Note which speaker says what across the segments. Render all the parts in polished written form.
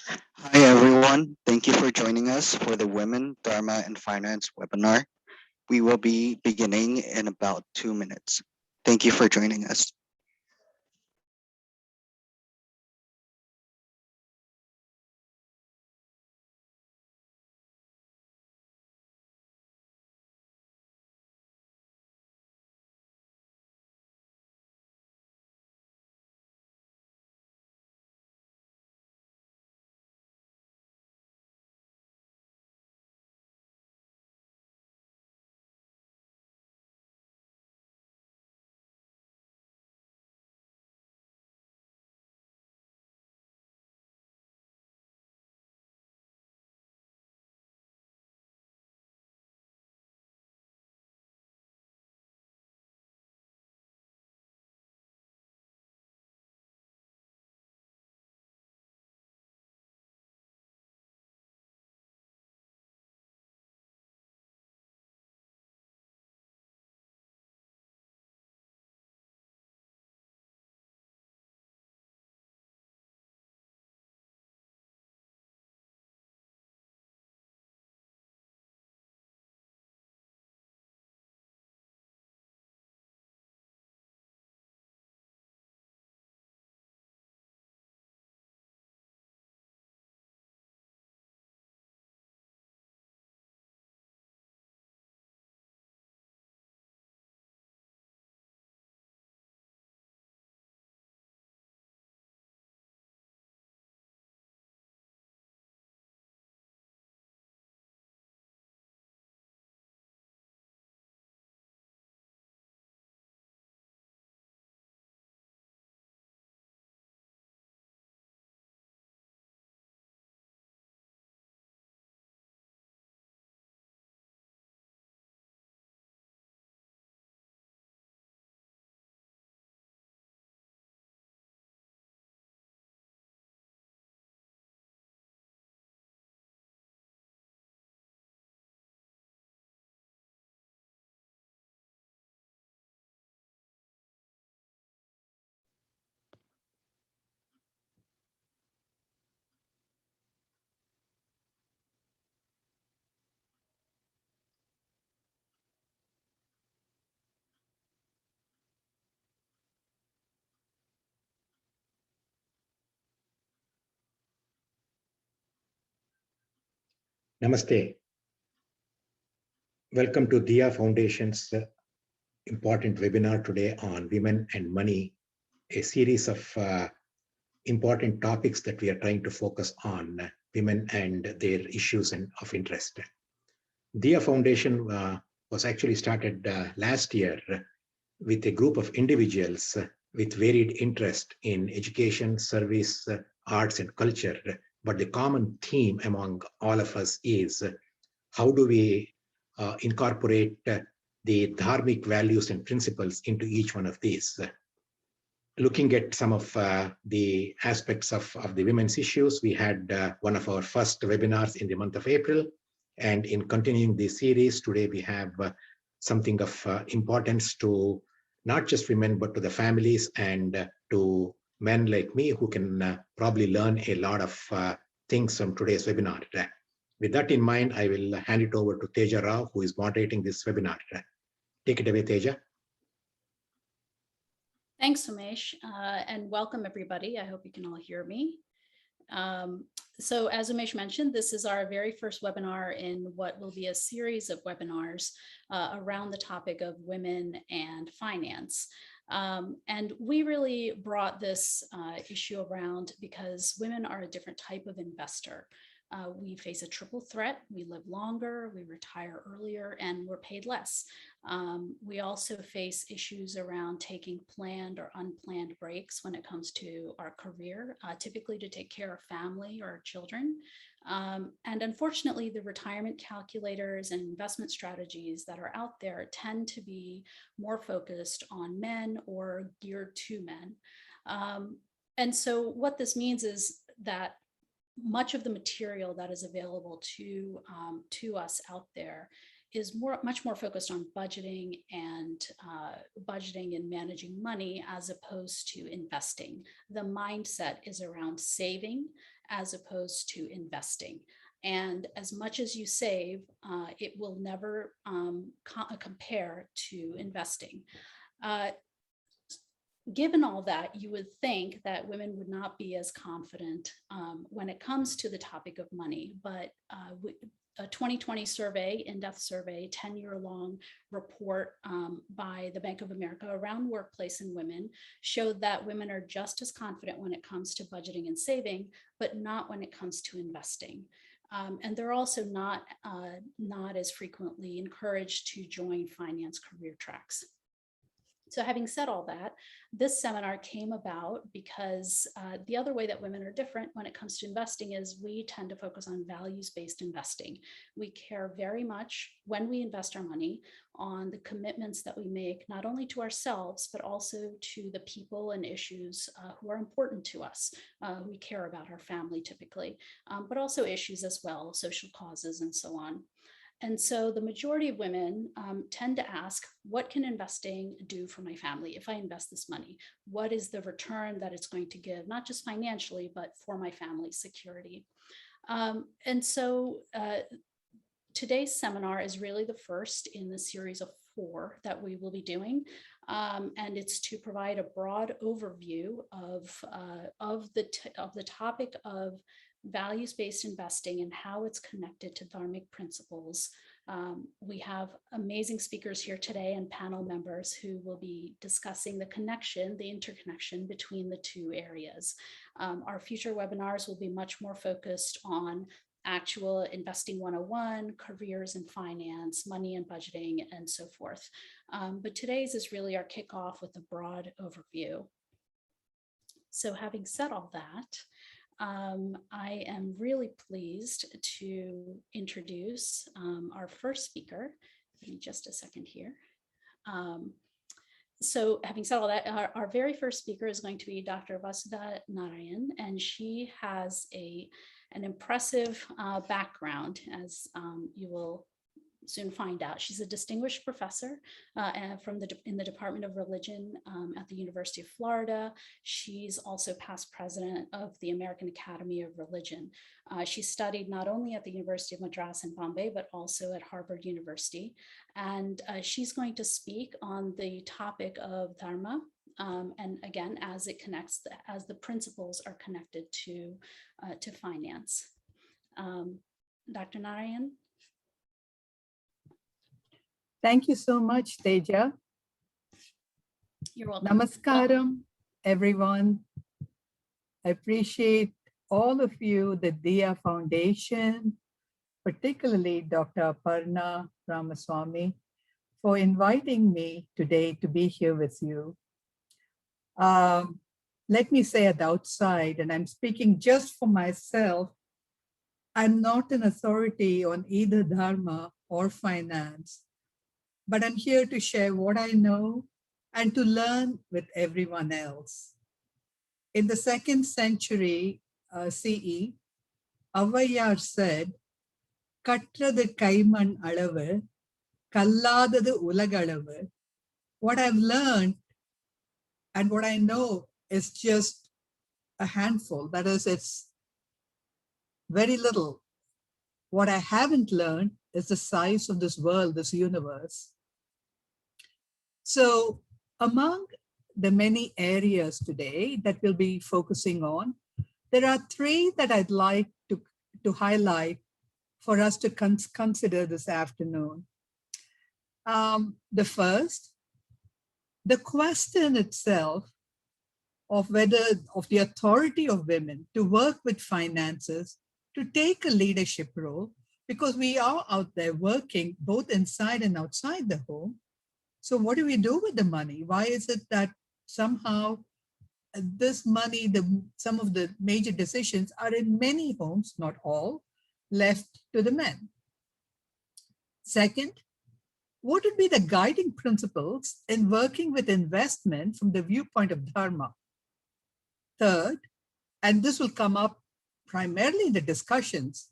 Speaker 1: Hi everyone, thank you for joining us for the Women, Dharma and Finance webinar. We will be beginning in about 2 minutes. Thank you for joining us.
Speaker 2: Namaste. Welcome to Dia Foundation's important webinar today on women and money, a series of important topics that we are trying to focus on women and their issues of interest. Dia Foundation was actually started last year with a group of individuals with varied interest in education, service, arts, and culture. But the common theme among all of us is how do we incorporate the dharmic values and principles into each one of these. Looking at some of the aspects of the women's issues, we had one of our first webinars in the month of April. And in continuing this series, today we have something of importance to not just women, but to the families and to men like me who can probably learn a lot of things from today's webinar. With that in mind, I will hand it over to Teja Rao, who is moderating this webinar. Take it away, Teja.
Speaker 3: Thanks, Umesh, and welcome everybody. I hope you can all hear me. So as Umesh mentioned, this is our very first webinar in what will be a series of webinars around the topic of women and finance. And we really brought this issue around because women are a different type of investor. We face a triple threat. We live longer, we retire earlier, and we're paid less. We also face issues around taking planned or unplanned breaks when it comes to our career, typically to take care of family or children. And unfortunately, the retirement calculators and investment strategies that are out there tend to be more focused on men or geared to men. And so what this means is that much of the material that is available to us out there is much more focused on budgeting and managing money as opposed to investing. The mindset is around saving as opposed to investing. And as much as you save, it will never compare to investing. Given all that, you would think that women would not be as confident when it comes to the topic of money, but a 2020 survey, in-depth survey, 10-year-long report by the Bank of America around workplace and women showed that women are just as confident when it comes to budgeting and saving, but not when it comes to investing. And they're also not as frequently encouraged to join finance career tracks. So having said all that, this seminar came about because the other way that women are different when it comes to investing is we tend to focus on values-based investing. We care very much when we invest our money on the commitments that we make, not only to ourselves, but also to the people and issues who are important to us. We care about our family typically, but also issues as well, social causes and so on. And so the majority of women tend to ask, what can investing do for my family? If I invest this money, what is the return that it's going to give, not just financially, but for my family's security? And so today's seminar is really the first in the series of 4 that we will be doing. And it's to provide a broad overview of the topic of values-based investing and how it's connected to Dharmic principles. We have amazing speakers here today and panel members who will be discussing the interconnection between the 2 areas. Our future webinars will be much more focused on actual investing 101, careers in finance, money and budgeting, and so forth. But today's is really our kickoff with a broad overview. So having said all that, I am really pleased to introduce our first speaker. Give me just a second here. So having said all that, our very first speaker is going to be Dr. Vasudha Narayan, and she has an impressive background, as you will soon find out. She's a distinguished professor in the Department of Religion at the University of Florida. She's also past president of the American Academy of Religion. She studied not only at the University of Madras in Bombay, but also at Harvard University. And she's going to speak on the topic of Dharma. And again, as the principles are connected to finance. Dr. Narayan.
Speaker 4: Thank you so much, Teja.
Speaker 3: You're welcome.
Speaker 4: Namaskaram, everyone. I appreciate all of you, the Diya Foundation, particularly Dr. Aparna Ramaswamy, for inviting me today to be here with you. Let me say at the outside, and I'm speaking just for myself, I'm not an authority on either Dharma or finance, but I'm here to share what I know and to learn with everyone else. In the 2nd century CE, Avvaiyar said, "Kattradu kaiman alavu, kalladadu ulagalavu." What I've learned and what I know is just a handful. That is, it's very little. What I haven't learned is the size of this world, this universe. So among the many areas today that we'll be focusing on, there are 3 that I'd like to highlight for us to consider this afternoon. The first, the question itself of the authority of women to work with finances, to take a leadership role, because we are out there working both inside and outside the home. So what do we do with the money? Why is it that somehow this money, some of the major decisions are in many homes, not all, left to the men? Second, what would be the guiding principles in working with investment from the viewpoint of Dharma? Third, and this will come up primarily in the discussions,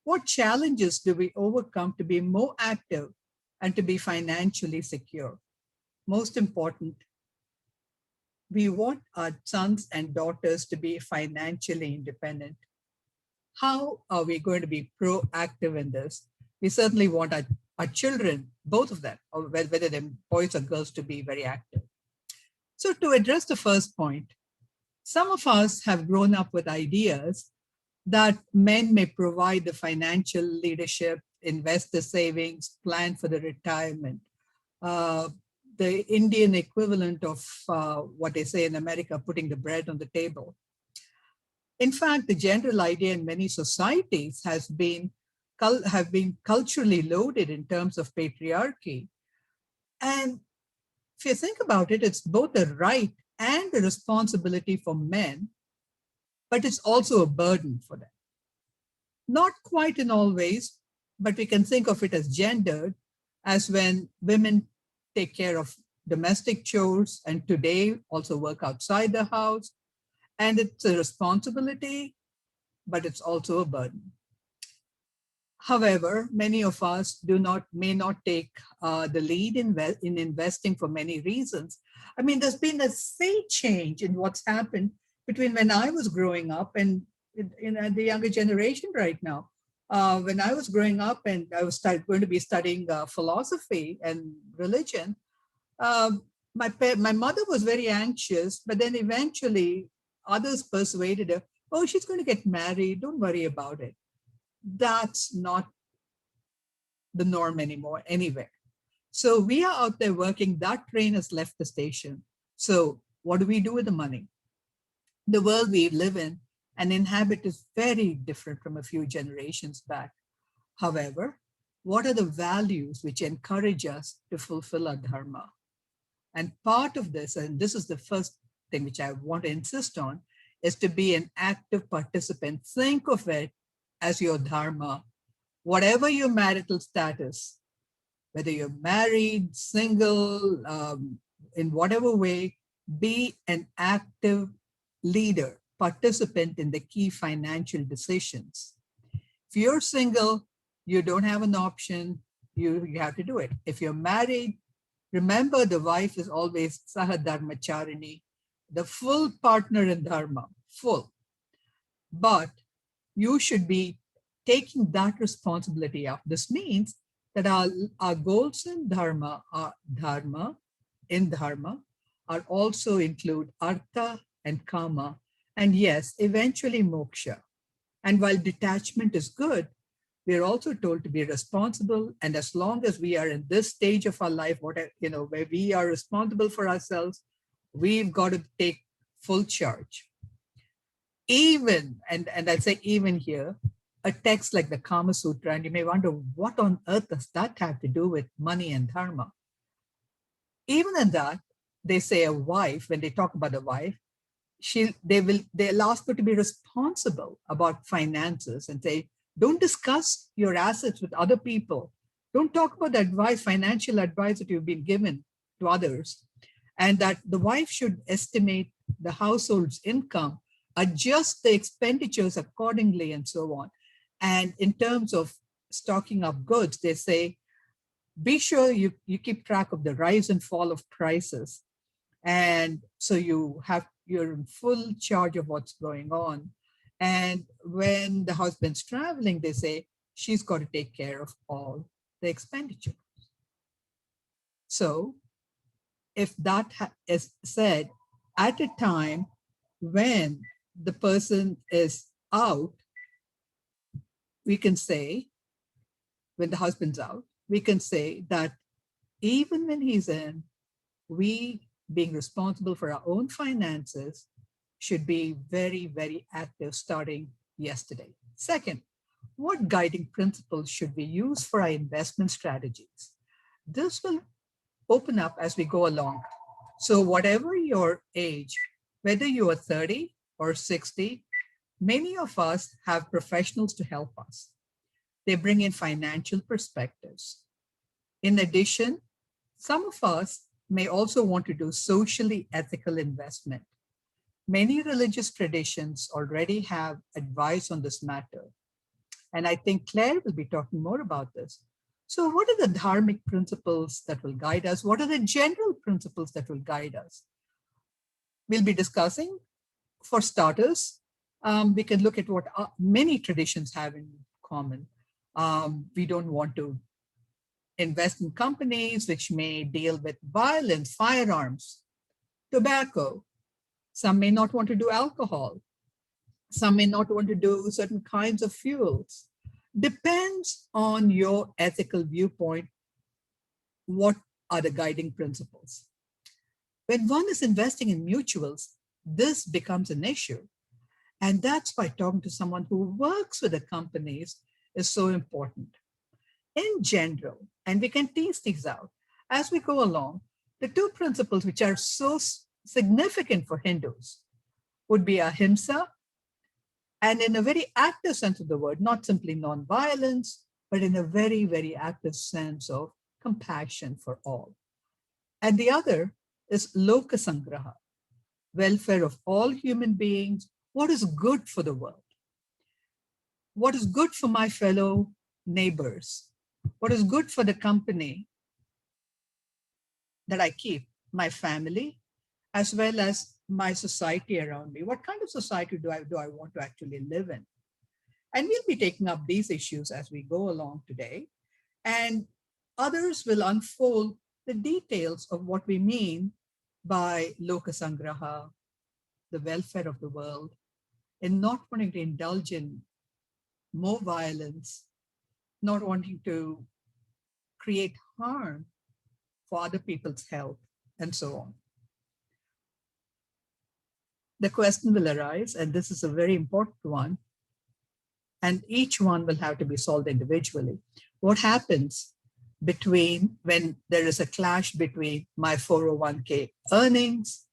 Speaker 4: What challenges do we overcome to be more active and to be financially secure? Most important, we want our sons and daughters to be financially independent. How are we going to be proactive in this? We certainly want our children, both of them, or whether they're boys or girls, to be very active. So to address the first point, some of us have grown up with ideas that men may provide the financial leadership, invest the savings, plan for the retirement. The Indian equivalent of what they say in America, putting the bread on the table. In fact, the general idea in many societies have been culturally loaded in terms of patriarchy. And if you think about it, it's both a right and a responsibility for men, but it's also a burden for them. Not quite in all ways, but we can think of it as gendered, as when women take care of domestic chores and today also work outside the house. And it's a responsibility, but it's also a burden. However, many of us may not take the lead in investing for many reasons. I mean, there's been a sea change in what's happened between when I was growing up and in the younger generation right now. When I was growing up and I was going to be studying philosophy and religion, my mother was very anxious, but then eventually others persuaded her, oh, she's going to get married, don't worry about it. That's not the norm anymore anywhere. So we are out there working, that train has left the station. So what do we do with the money? The world we live in and inhabit is very different from a few generations back. However, what are the values which encourage us to fulfill our dharma? And part of this, and this is the first thing which I want to insist on, is to be an active participant. Think of it as your dharma. Whatever your marital status, whether you're married, single, in whatever way, be an active leader, participant in the key financial decisions. If you're single, you don't have an option, you have to do it. If you're married, remember the wife is always Saha Dharmacharini, the full partner in Dharma, full. But you should be taking that responsibility up. This means that our goals in Dharma are also include Artha and Kama, and yes, eventually moksha. And while detachment is good, we're also told to be responsible. And as long as we are in this stage of our life, where we are responsible for ourselves, we've got to take full charge. Even, and I'll say even here, a text like the Kama Sutra, and you may wonder, what on earth does that have to do with money and dharma? Even in that, they say a wife, when they talk about a wife, they'll ask her to be responsible about finances and say, don't discuss your assets with other people. Don't talk about the financial advice that you've been given to others. And that the wife should estimate the household's income, adjust the expenditures accordingly, and so on. And in terms of stocking up goods, they say, be sure you keep track of the rise and fall of prices. And so you're in full charge of what's going on. And when the husband's traveling, they say, she's got to take care of all the expenditure. So if that is said at a time when the person is out, we can say, when the husband's out, we can say that even when he's in, we, being responsible for our own finances, should be very, very active starting yesterday. Second, what guiding principles should we use for our investment strategies? This will open up as we go along. So whatever your age, whether you are 30 or 60, many of us have professionals to help us. They bring in financial perspectives. In addition, some of us may also want to do socially ethical investment. Many religious traditions already have advice on this matter. And I think Claire will be talking more about this. So what are the dharmic principles that will guide us? What are the general principles that will guide us? We'll be discussing, for starters, we can look at what many traditions have in common. We don't want to invest in companies which may deal with violence, firearms, tobacco. Some may not want to do alcohol. Some may not want to do certain kinds of fuels. Depends on your ethical viewpoint, what are the guiding principles. When one is investing in mutuals, this becomes an issue. And that's why talking to someone who works with the companies is so important. In general, and we can tease these out as we go along, the two principles which are so significant for Hindus would be ahimsa, and in a very active sense of the word, not simply non-violence, but in a very, very active sense of compassion for all. And the other is lokasangraha, welfare of all human beings, what is good for the world, what is good for my fellow neighbors, what is good for the company that I keep, my family, as well as my society around me. What kind of society do I want to actually live in? And we'll be taking up these issues as we go along today. And others will unfold the details of what we mean by lokasangraha, the welfare of the world, and not wanting to indulge in more violence, not wanting to create harm for other people's health, and so on. The question will arise, and this is a very important one, and each one will have to be solved individually. What happens between when there is a clash between my 401k earnings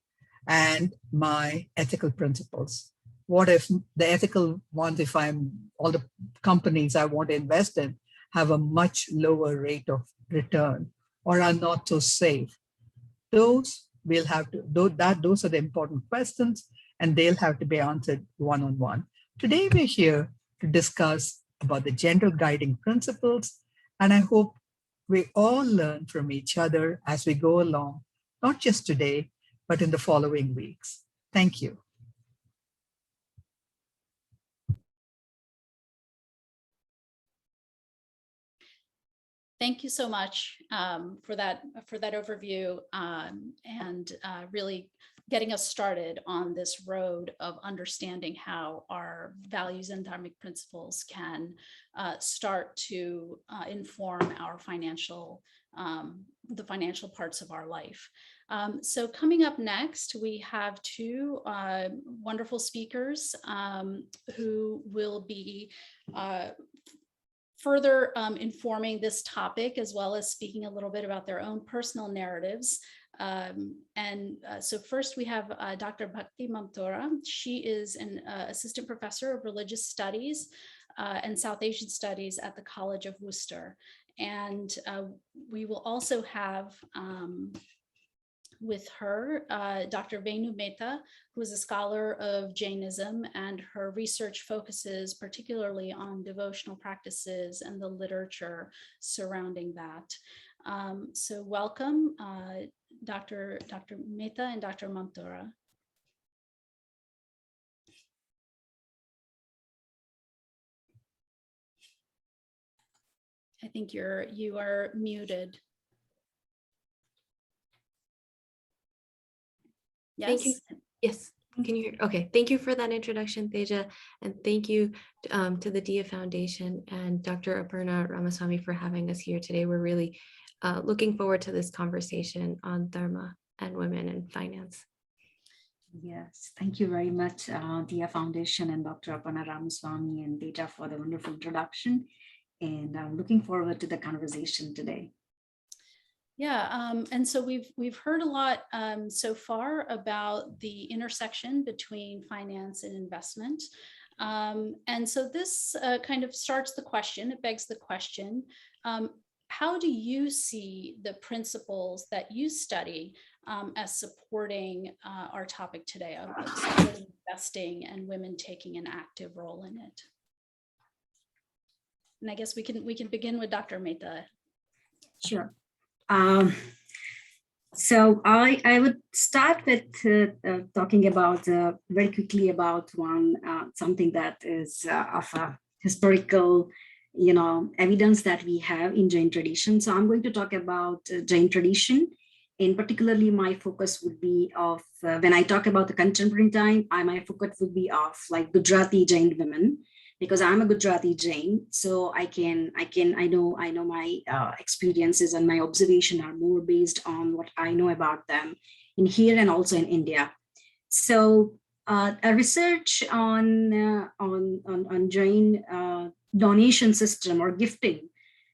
Speaker 4: and my ethical principles? What if the ethical ones, if all the companies I want to invest in have a much lower rate of return or are not so safe? Those we'll have to, those are the important questions, and they'll have to be answered one-on-one. Today, we're here to discuss about the general guiding principles, and I hope we all learn from each other as we go along, not just today, but in the following weeks. Thank you.
Speaker 3: Thank you so much for that overview and really getting us started on this road of understanding how our values and dharmic principles can start to inform our the financial parts of our life. So coming up next, we have two wonderful speakers who will be further informing this topic, as well as speaking a little bit about their own personal narratives. So first we have Dr. Bhakti Mamtora. She is an assistant professor of religious studies and South Asian studies at the College of Worcester. And we will also have with her, Dr. Venu Mehta, who is a scholar of Jainism, and her research focuses particularly on devotional practices and the literature surrounding that. So welcome, Dr. Mehta and Dr. Mamtora. I think you are muted. Yes.
Speaker 5: Thank you. Yes. Can you hear? Okay. Thank you for that introduction, Teja. And thank you to the Dia Foundation and Dr. Aparna Ramaswamy for having us here today. We're really looking forward to this conversation on Dharma and women and finance.
Speaker 6: Yes, thank you very much, Dia Foundation and Dr. Aparna Ramaswamy and Teja for the wonderful introduction. And I'm looking forward to the conversation today.
Speaker 3: Yeah, and so we've heard a lot so far about the intersection between finance and investment. And so this kind of starts the question, it begs the question, how do you see the principles that you study as supporting our topic today of investing and women taking an active role in it? And I guess we can begin with Dr. Mehta.
Speaker 6: Sure. So I would start with talking about very quickly about something that is of a historical, evidence that we have in Jain tradition. So I'm going to talk about Jain tradition, and particularly my focus would be of when I talk about the contemporary time, my focus would be of like Gujarati Jain women, because I'm a Gujarati Jain, so I know my experiences and my observation are more based on what I know about them in here and also in India. So a research on Jain donation system or gifting,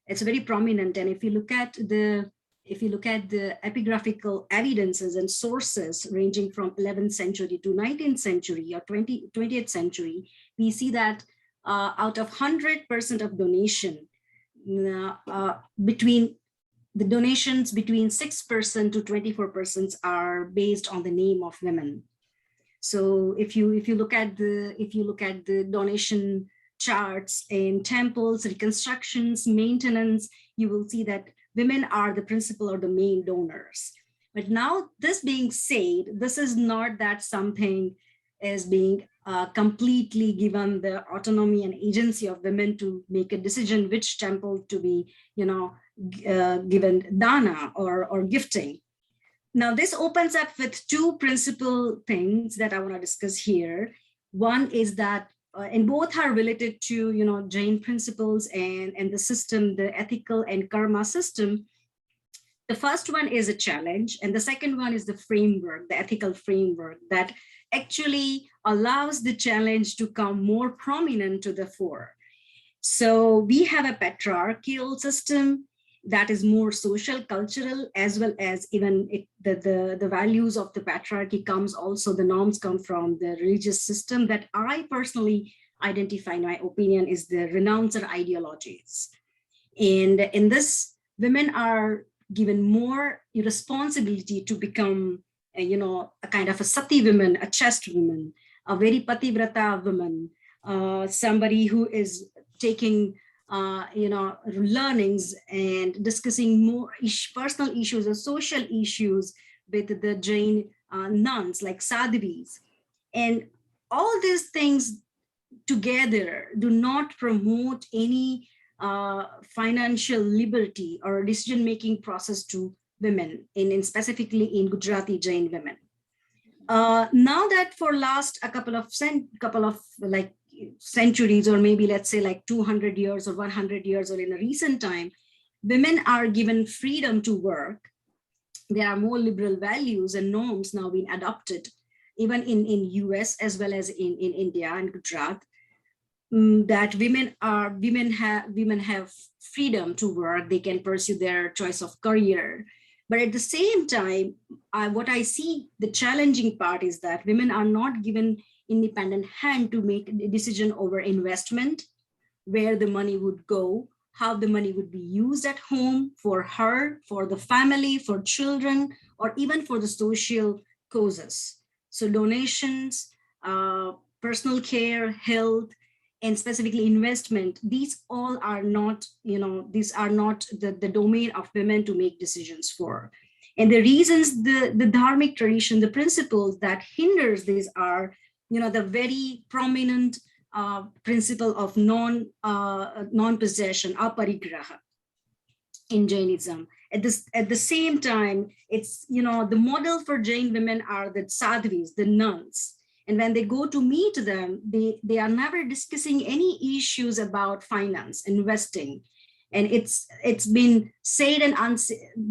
Speaker 6: it's very prominent. And if you look at the epigraphical evidences and sources ranging from 11th century to 19th century or 20th century, we see that out of 100% of donation, between the donations between 6% to 24% are based on the name of women. So if you look at the donation charts in temples, reconstructions, maintenance, you will see that women are the principal or the main donors. But now, this being said, this is not that something is being completely given the autonomy and agency of women to make a decision which temple to be, given dana or gifting. Now, this opens up with two principal things that I want to discuss here. One is that, and both are related to, Jain principles and the system, the ethical and karma system. The first one is a challenge, and the second one is the framework, the ethical framework that actually allows the challenge to come more prominent to the fore. So we have a patriarchal system that is more social, cultural, as well as even the values of the patriarchy comes also, the norms come from the religious system that I personally identify, in my opinion, is the renouncer ideologies. And in this, women are given more responsibility to become, a kind of a sati woman, a chaste woman, a very pativrata woman, somebody who is taking learnings and discussing more personal issues or social issues with the Jain nuns like sadhvis. And all these things together do not promote any financial liberty or decision-making process to women, in specifically in Gujarati Jain women. Now that for last a couple of like centuries, or maybe let's say like 200 years or 100 years, or in a recent time, women are given freedom to work. There are more liberal values and norms now being adopted, even in US as well as in India and Gujarat, that women have freedom to work. They can pursue their choice of career. But at the same time, what I see the challenging part is that women are not given independent hand to make a decision over investment, where the money would go, how the money would be used at home for her, for the family, for children, or even for the social causes. So donations, personal care, health, and specifically investment, these all are not, these are not the domain of women to make decisions for. And the reasons, the Dharmic tradition, the principles that hinders these are, the very prominent principle of non-possession, aparigraha, in Jainism. At the same time, it's, the model for Jain women are the sadhvis, the nuns. And when they go to meet them, they are never discussing any issues about finance, investing. And it's been said and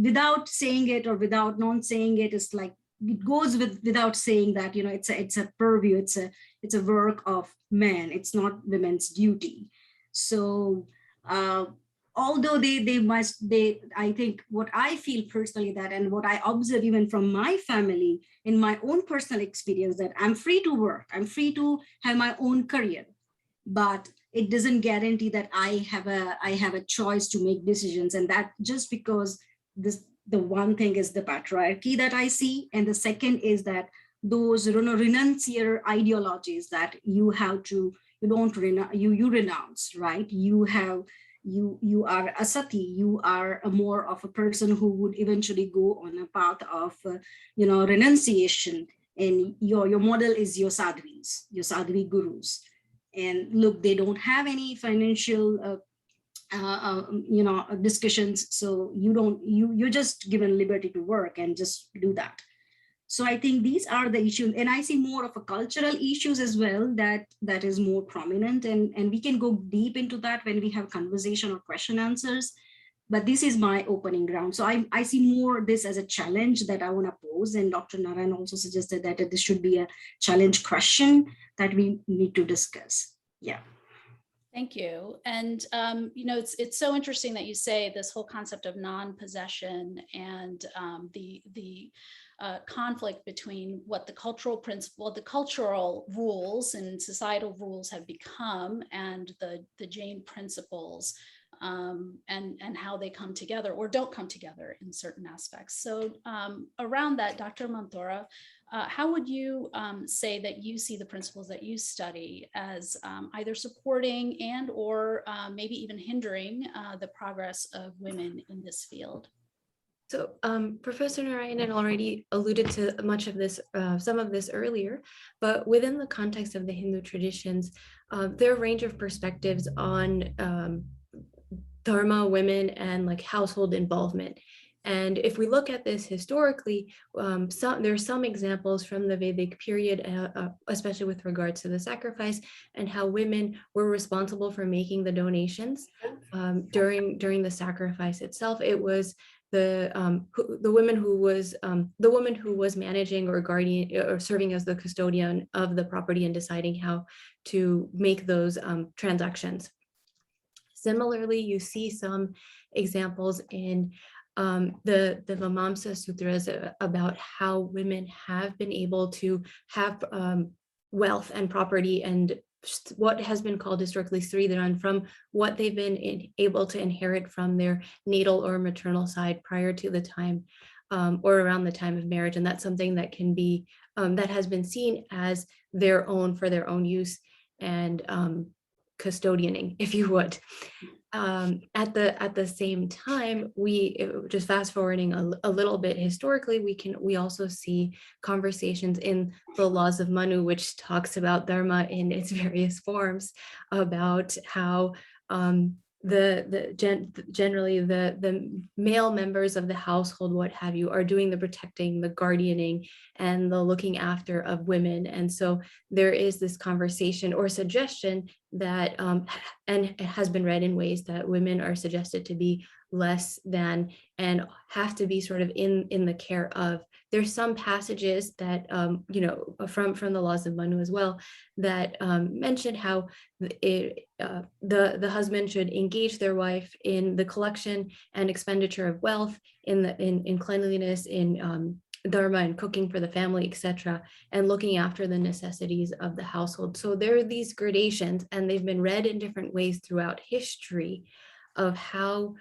Speaker 6: without saying it or without not saying it, it's like, it goes without saying that, it's a purview, it's a work of men, it's not women's duty. So although I think what I feel personally that, and what I observe even from my family in my own personal experience, that I'm free to work, I'm free to have my own career, but it doesn't guarantee that I have a choice to make decisions. And that just because the one thing is the patriarchy that I see, and the second is that those renuncier ideologies that you renounce, right? You are a sati, you are a more of a person who would eventually go on a path of renunciation, and your model is your sadhvi gurus. And look, they don't have any financial discussions, so you're just given liberty to work and just do that. So I think these are the issues, and I see more of a cultural issues as well that is more prominent, and we can go deep into that when we have conversation or question answers. But this is my opening ground. So I see more this as a challenge that I want to pose, and Dr. Narayan also suggested that this should be a challenge question that we need to discuss. Yeah.
Speaker 3: Thank you. And, it's so interesting that you say this whole concept of non-possession and the conflict between what the cultural rules and societal rules have become and the Jain principles, and how they come together or don't come together in certain aspects. So around that, Dr. Mantora, how would you say that you see the principles that you study as either supporting and or maybe even hindering the progress of women in this field?
Speaker 5: So Professor Narayanan already alluded to much of this, some of this earlier, but within the context of the Hindu traditions, there are a range of perspectives on Dharma, women, and like household involvement. And if we look at this historically, there are some examples from the Vedic period, especially with regards to the sacrifice and how women were responsible for making the donations during the sacrifice itself. It was the woman who was managing or guardian or serving as the custodian of the property and deciding how to make those transactions. Similarly, you see some examples in the Vamamsa Sutras about how women have been able to have wealth and property and what has been called historically Sridharan from what they've been able to inherit from their natal or maternal side prior to the time or around the time of marriage. And that's something that can be, that has been seen as their own for their own use and custodianing, if you would. At the same time, we just fast forwarding a little bit historically, we also see conversations in the laws of Manu, which talks about Dharma in its various forms, about how generally the male members of the household, what have you, are doing the protecting, the guardianing, and the looking after of women. And so there is this conversation or suggestion that, and it has been read in ways that women are suggested to be less than and have to be sort of in the care of. There's some passages that, from the laws of Manu as well, that mention how the husband should engage their wife in the collection and expenditure of wealth, in cleanliness, in Dharma and cooking for the family, etc., and looking after the necessities of the household. So there are these gradations, and they've been read in different ways throughout history of how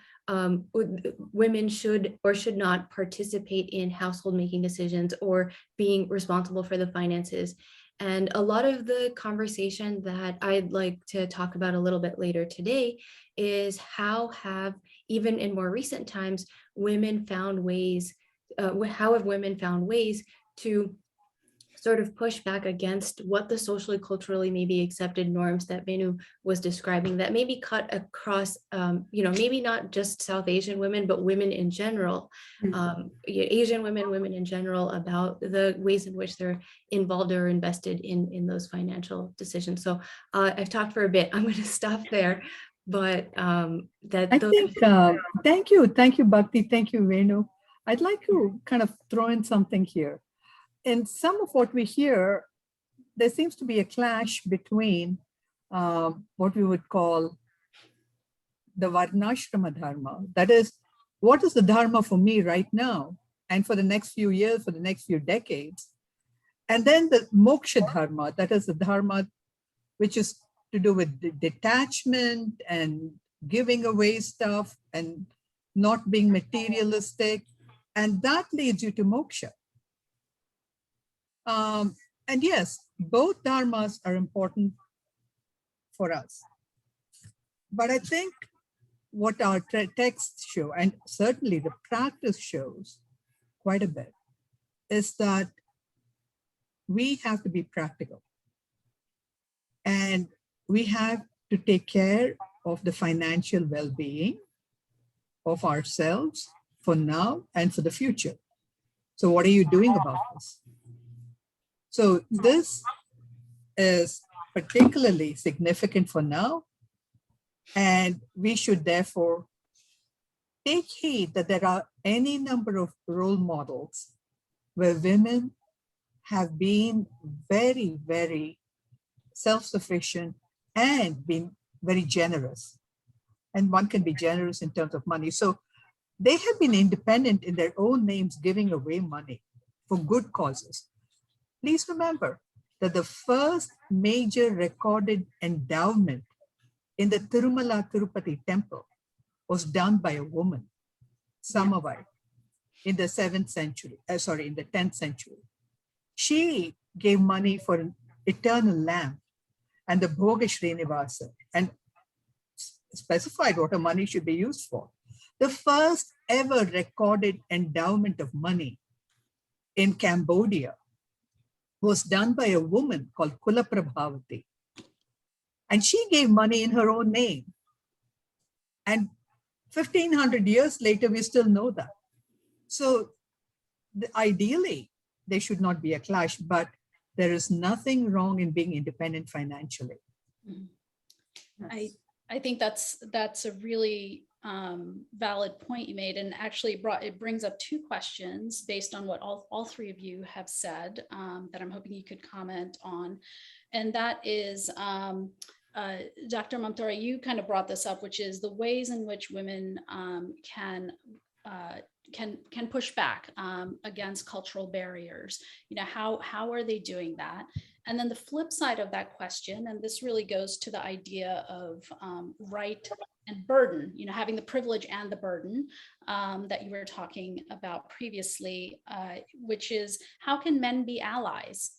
Speaker 5: women should or should not participate in household making decisions or being responsible for the finances. And a lot of the conversation that I'd like to talk about a little bit later today is how have, even in more recent times, women found ways, how have women found ways to sort of push back against what the socially, culturally maybe accepted norms that Venu was describing that maybe cut across, maybe not just South Asian women, but women in general, Asian women in general, about the ways in which they're involved or invested in those financial decisions. So I've talked for a bit. I'm going to stop there, but
Speaker 4: thank you, Bhakti, thank you, Venu. I'd like to kind of throw in something here. In some of what we hear, there seems to be a clash between what we would call the Varnashrama Dharma. That is, what is the Dharma for me right now and for the next few years, for the next few decades? And then the Moksha Dharma, that is the Dharma which is to do with detachment and giving away stuff and not being materialistic. And that leads you to moksha. And yes, both dharmas are important for us. But I think what our texts show, and certainly the practice shows quite a bit, is that we have to be practical. And we have to take care of the financial well-being of ourselves for now and for the future. So what are you doing about this? So this is particularly significant for now. And we should therefore take heed that there are any number of role models where women have been very, very self-sufficient and been very generous. And one can be generous in terms of money. So they have been independent in their own names, giving away money for good causes. Please remember that the first major recorded endowment in the Tirumala Tirupati temple was done by a woman, Samabai, in the 7th century, in the 10th century. She gave money for an eternal lamp and the Bhoga Srinivasa and specified what her money should be used for. The first ever recorded endowment of money in Cambodia was done by a woman called Kulaprabhavati. And she gave money in her own name. And 1500 years later, we still know that. So ideally, there should not be a clash, but there is nothing wrong in being independent financially.
Speaker 3: I think that's a really valid point you made, and actually it brings up two questions based on what all three of you have said that I'm hoping you could comment on, and that is Dr. Mamtora, you kind of brought this up, which is the ways in which women can push back against cultural barriers. You know, how are they doing that? And then the flip side of that question, and this really goes to the idea of right and burden, you know, having the privilege and the burden that you were talking about previously, which is how can men be allies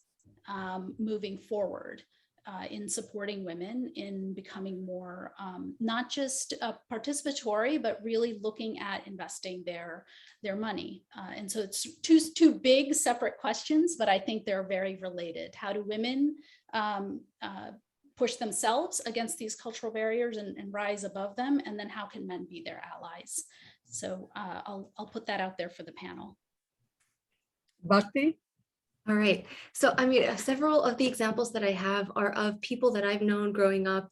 Speaker 3: moving forward in supporting women in becoming more not just participatory, but really looking at investing their money. And so it's two big separate questions, but I think they're very related. How do women push themselves against these cultural barriers and rise above them? And then how can men be their allies? So I'll put that out there for the panel.
Speaker 4: Bhakti?
Speaker 5: All right. So, I mean, several of the examples that I have are of people that I've known growing up,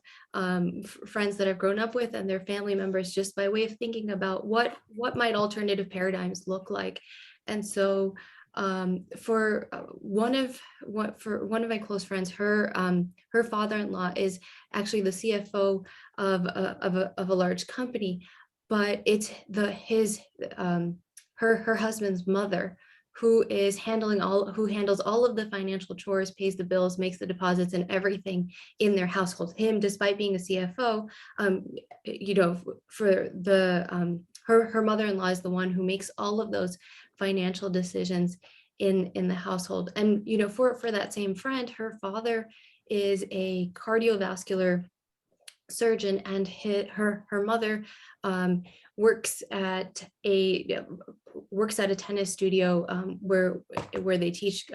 Speaker 5: friends that I've grown up with and their family members, just by way of thinking about what might alternative paradigms look like. And so for one of my close friends, her father-in-law is actually the CFO of a large company, but it's her husband's mother who handles all of the financial chores, pays the bills, makes the deposits and everything in their household. Him, despite being a CFO, you know, for the her mother-in-law is the one who makes all of those financial decisions in the household. And you know, for that same friend, her father is a cardiovascular surgeon, and her mother works at a tennis studio where they teach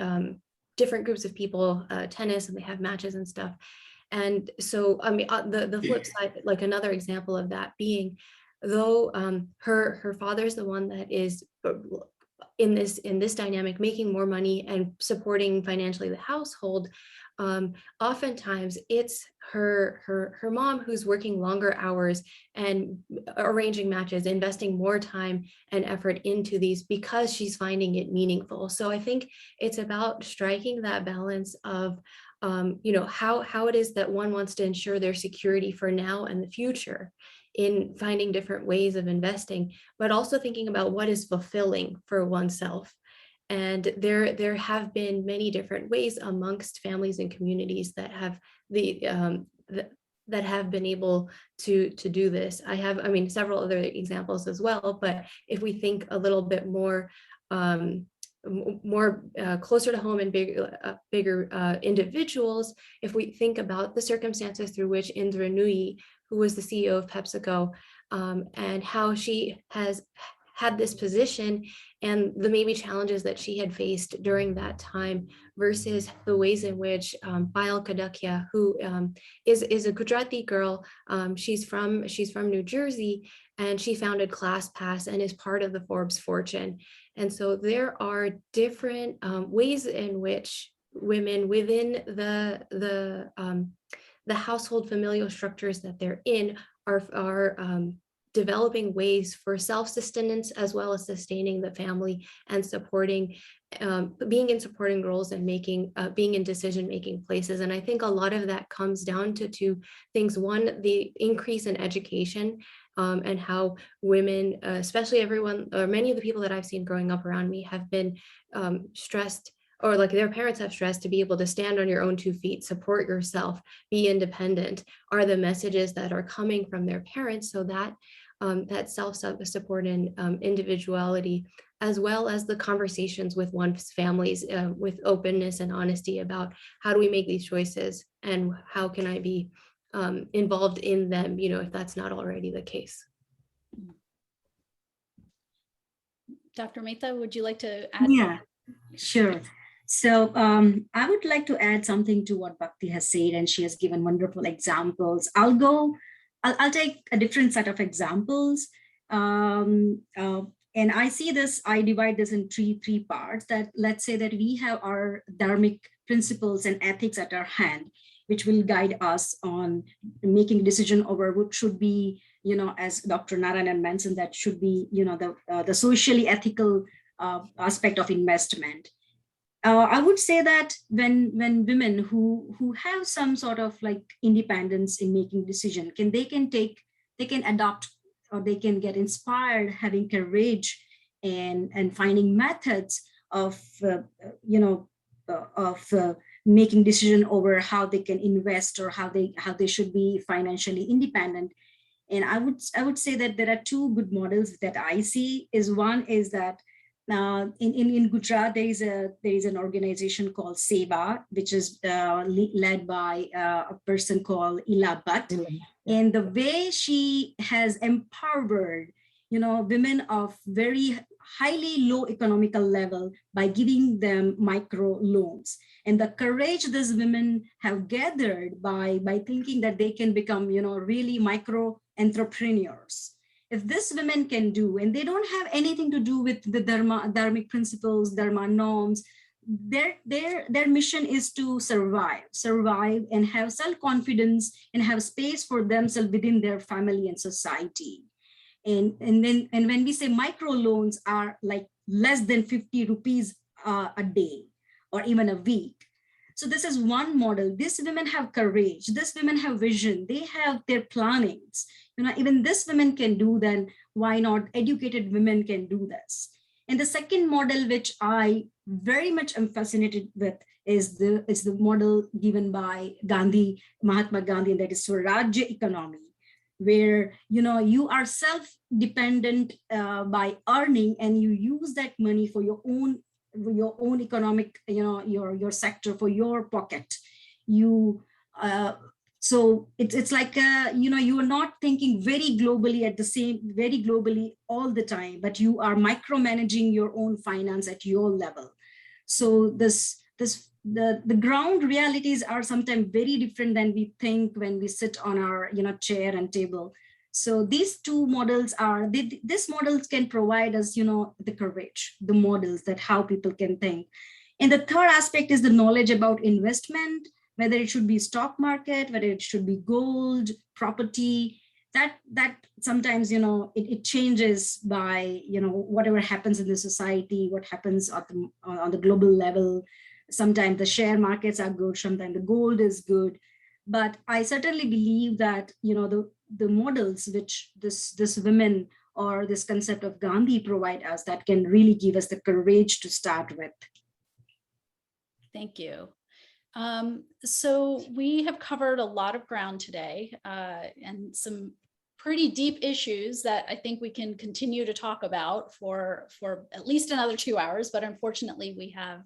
Speaker 5: different groups of people tennis, and they have matches and stuff. And so, I mean, the flip side, like another example of that being, though her father's the one that is in this dynamic, making more money and supporting financially the household, oftentimes it's her mom who's working longer hours and arranging matches, investing more time and effort into these because she's finding it meaningful. So I think it's about striking that balance of you know, how it is that one wants to ensure their security for now and the future in finding different ways of investing, but also thinking about what is fulfilling for oneself. And there have been many different ways amongst families and communities that have that have been able to do this. I mean, several other examples as well, but if we think a little bit more more closer to home and bigger individuals, if we think about the circumstances through which Indra Nooyi, who was the CEO of PepsiCo, and how she has had this position and the maybe challenges that she had faced during that time versus the ways in which Payal Kadakia, who is a Gujarati girl, she's from New Jersey, and she founded ClassPass and is part of the Forbes fortune. And so there are different ways in which women within the household familial structures that they're in are developing ways for self-sustenance as well as sustaining the family and supporting, being in supporting roles and being in decision-making places. And I think a lot of that comes down to two things. One, the increase in education and how women, especially everyone, or many of the people that I've seen growing up around me, have been stressed, or like their parents have stressed to be able to stand on your own 2 feet, support yourself, be independent, are the messages that are coming from their parents. So that that self-support and individuality, as well as the conversations with one's families with openness and honesty about how do we make these choices and how can I be involved in them, you know, if that's not already the case.
Speaker 3: Dr. Mehta, would you like to add?
Speaker 6: Yeah, sure. So I would like to add something to what Bhakti has said, and she has given wonderful examples. I'll take a different set of examples. And I see this, I divide this in three parts. That let's say that we have our dharmic principles and ethics at our hand, which will guide us on making decision over what should be, you know, as Dr. Narayanan mentioned, that should be, you know, the socially ethical aspect of investment. I would say that when women who have some sort of like independence in making decision, they can adopt, or they can get inspired, having courage and finding methods of making decision over how they can invest or how they should be financially independent. And I would say that there are two good models that I see. One is that in Gujarat, there is an organization called Seva, which is led by a person called Ila Bhatt. And the way she has empowered, you know, women of very highly low economical level by giving them micro loans, and the courage these women have gathered by thinking that they can become, you know, really micro entrepreneurs. If this women can do, and they don't have anything to do with the dharmic principles, dharma norms, their mission is to survive and have self-confidence and have space for themselves within their family and society. And when we say micro loans are like less than 50 rupees a day or even a week. So this is one model. These women have courage. These women have vision. They have their plannings. You know, even this women can do, then why not educated women can do this? And the second model, which I very much am fascinated with, is the model given by Mahatma Gandhi, and that is Swarajya economy, where, you know, you are self-dependent by earning, and you use that money for your own economic, you know, your sector, for your pocket. You so it's like you know, you are not thinking very globally all the time, but you are micromanaging your own finance at your level. So the ground realities are sometimes very different than we think when we sit on our, you know, chair and table. So these two models are, these models can provide us, you know, the courage, the models that how people can think. And the third aspect is the knowledge about investment, whether it should be stock market, whether it should be gold, property, that sometimes, you know, it changes by, you know, whatever happens in the society, what happens on the global level. Sometimes the share markets are good, sometimes the gold is good. But I certainly believe that, you know, the models which this women or this concept of Gandhi provide us, that can really give us the courage to start with.
Speaker 3: Thank you. So we have covered a lot of ground today and some pretty deep issues that I think we can continue to talk about for at least another 2 hours, but unfortunately we have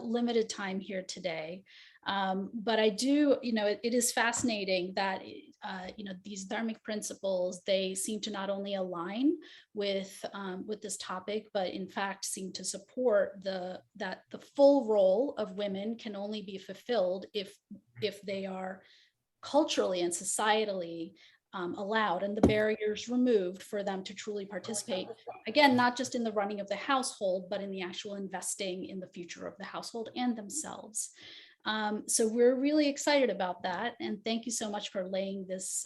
Speaker 3: limited time here today. But I do, it is fascinating that, these dharmic principles, they seem to not only align with this topic, but in fact seem to support that the full role of women can only be fulfilled if they are culturally and societally allowed and the barriers removed for them to truly participate. Again, not just in the running of the household, but in the actual investing in the future of the household and themselves. So we're really excited about that. And thank you so much for laying this,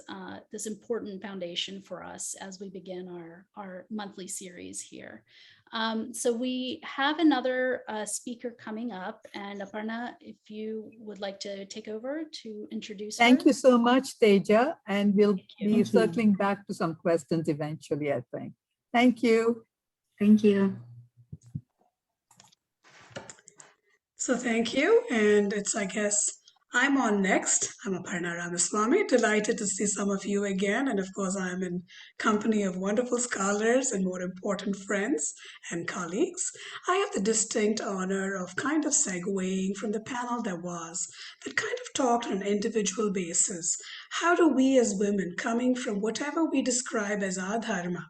Speaker 3: this important foundation for us as we begin our monthly series here. So we have another speaker coming up, and Aparna, if you would like to take over to introduce her.
Speaker 4: Thank you so much, Teja, and we'll be
Speaker 6: Thank you.
Speaker 4: circling back to some questions eventually, I think. Thank you.
Speaker 6: Thank you.
Speaker 7: So thank you. And it's, I guess, I'm on next. I'm Aparna Ramaswamy. Delighted to see some of you again. And of course, I'm in company of wonderful scholars and, more important, friends and colleagues. I have the distinct honor of kind of segueing from the panel that kind of talked on an individual basis. How do we as women, coming from whatever we describe as our dharma,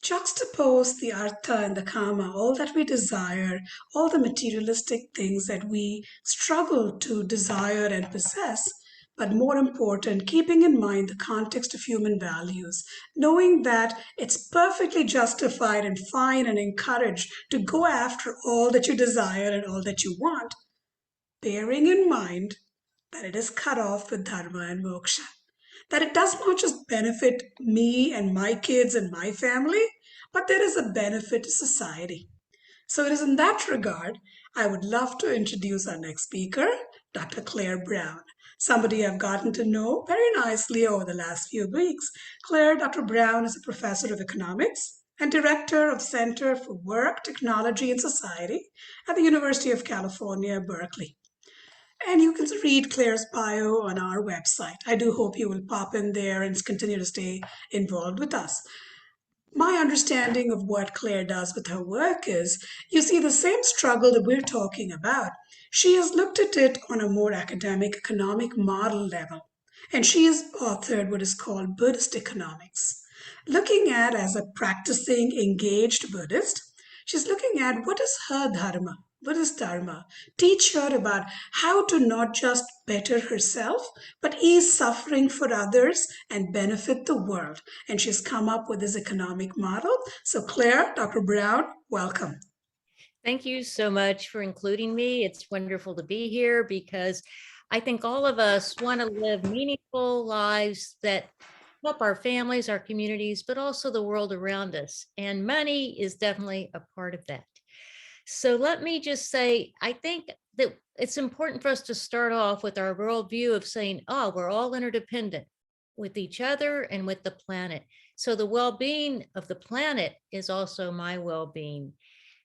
Speaker 7: juxtapose the artha and the kama, all that we desire, all the materialistic things that we struggle to desire and possess, but more important, keeping in mind the context of human values, knowing that it's perfectly justified and fine and encouraged to go after all that you desire and all that you want, bearing in mind that it is cut off with dharma and moksha. That it does not just benefit me and my kids and my family, but there is a benefit to society. So it is in that regard, I would love to introduce our next speaker, Dr. Claire Brown, somebody I've gotten to know very nicely over the last few weeks. Dr. Brown is a professor of economics and director of Center for Work, Technology, and Society at the University of California, Berkeley. And you can read Claire's bio on our website. I do hope you will pop in there and continue to stay involved with us. My understanding of what Claire does with her work is, you see, the same struggle that we're talking about, she has looked at it on a more academic economic model level. And she has authored what is called Buddhist economics. Looking at, as a practicing, engaged Buddhist, she's looking at what is her dharma, what is dharma, teach her about how to not just better herself, but ease suffering for others and benefit the world. And she's come up with this economic model. So Claire, Dr. Brown, welcome.
Speaker 8: Thank you so much for including me. It's wonderful to be here because I think all of us want to live meaningful lives that help our families, our communities, but also the world around us. And money is definitely a part of that. So let me just say, I think that it's important for us to start off with our worldview of saying, oh, we're all interdependent with each other and with the planet. So the well-being of the planet is also my well-being.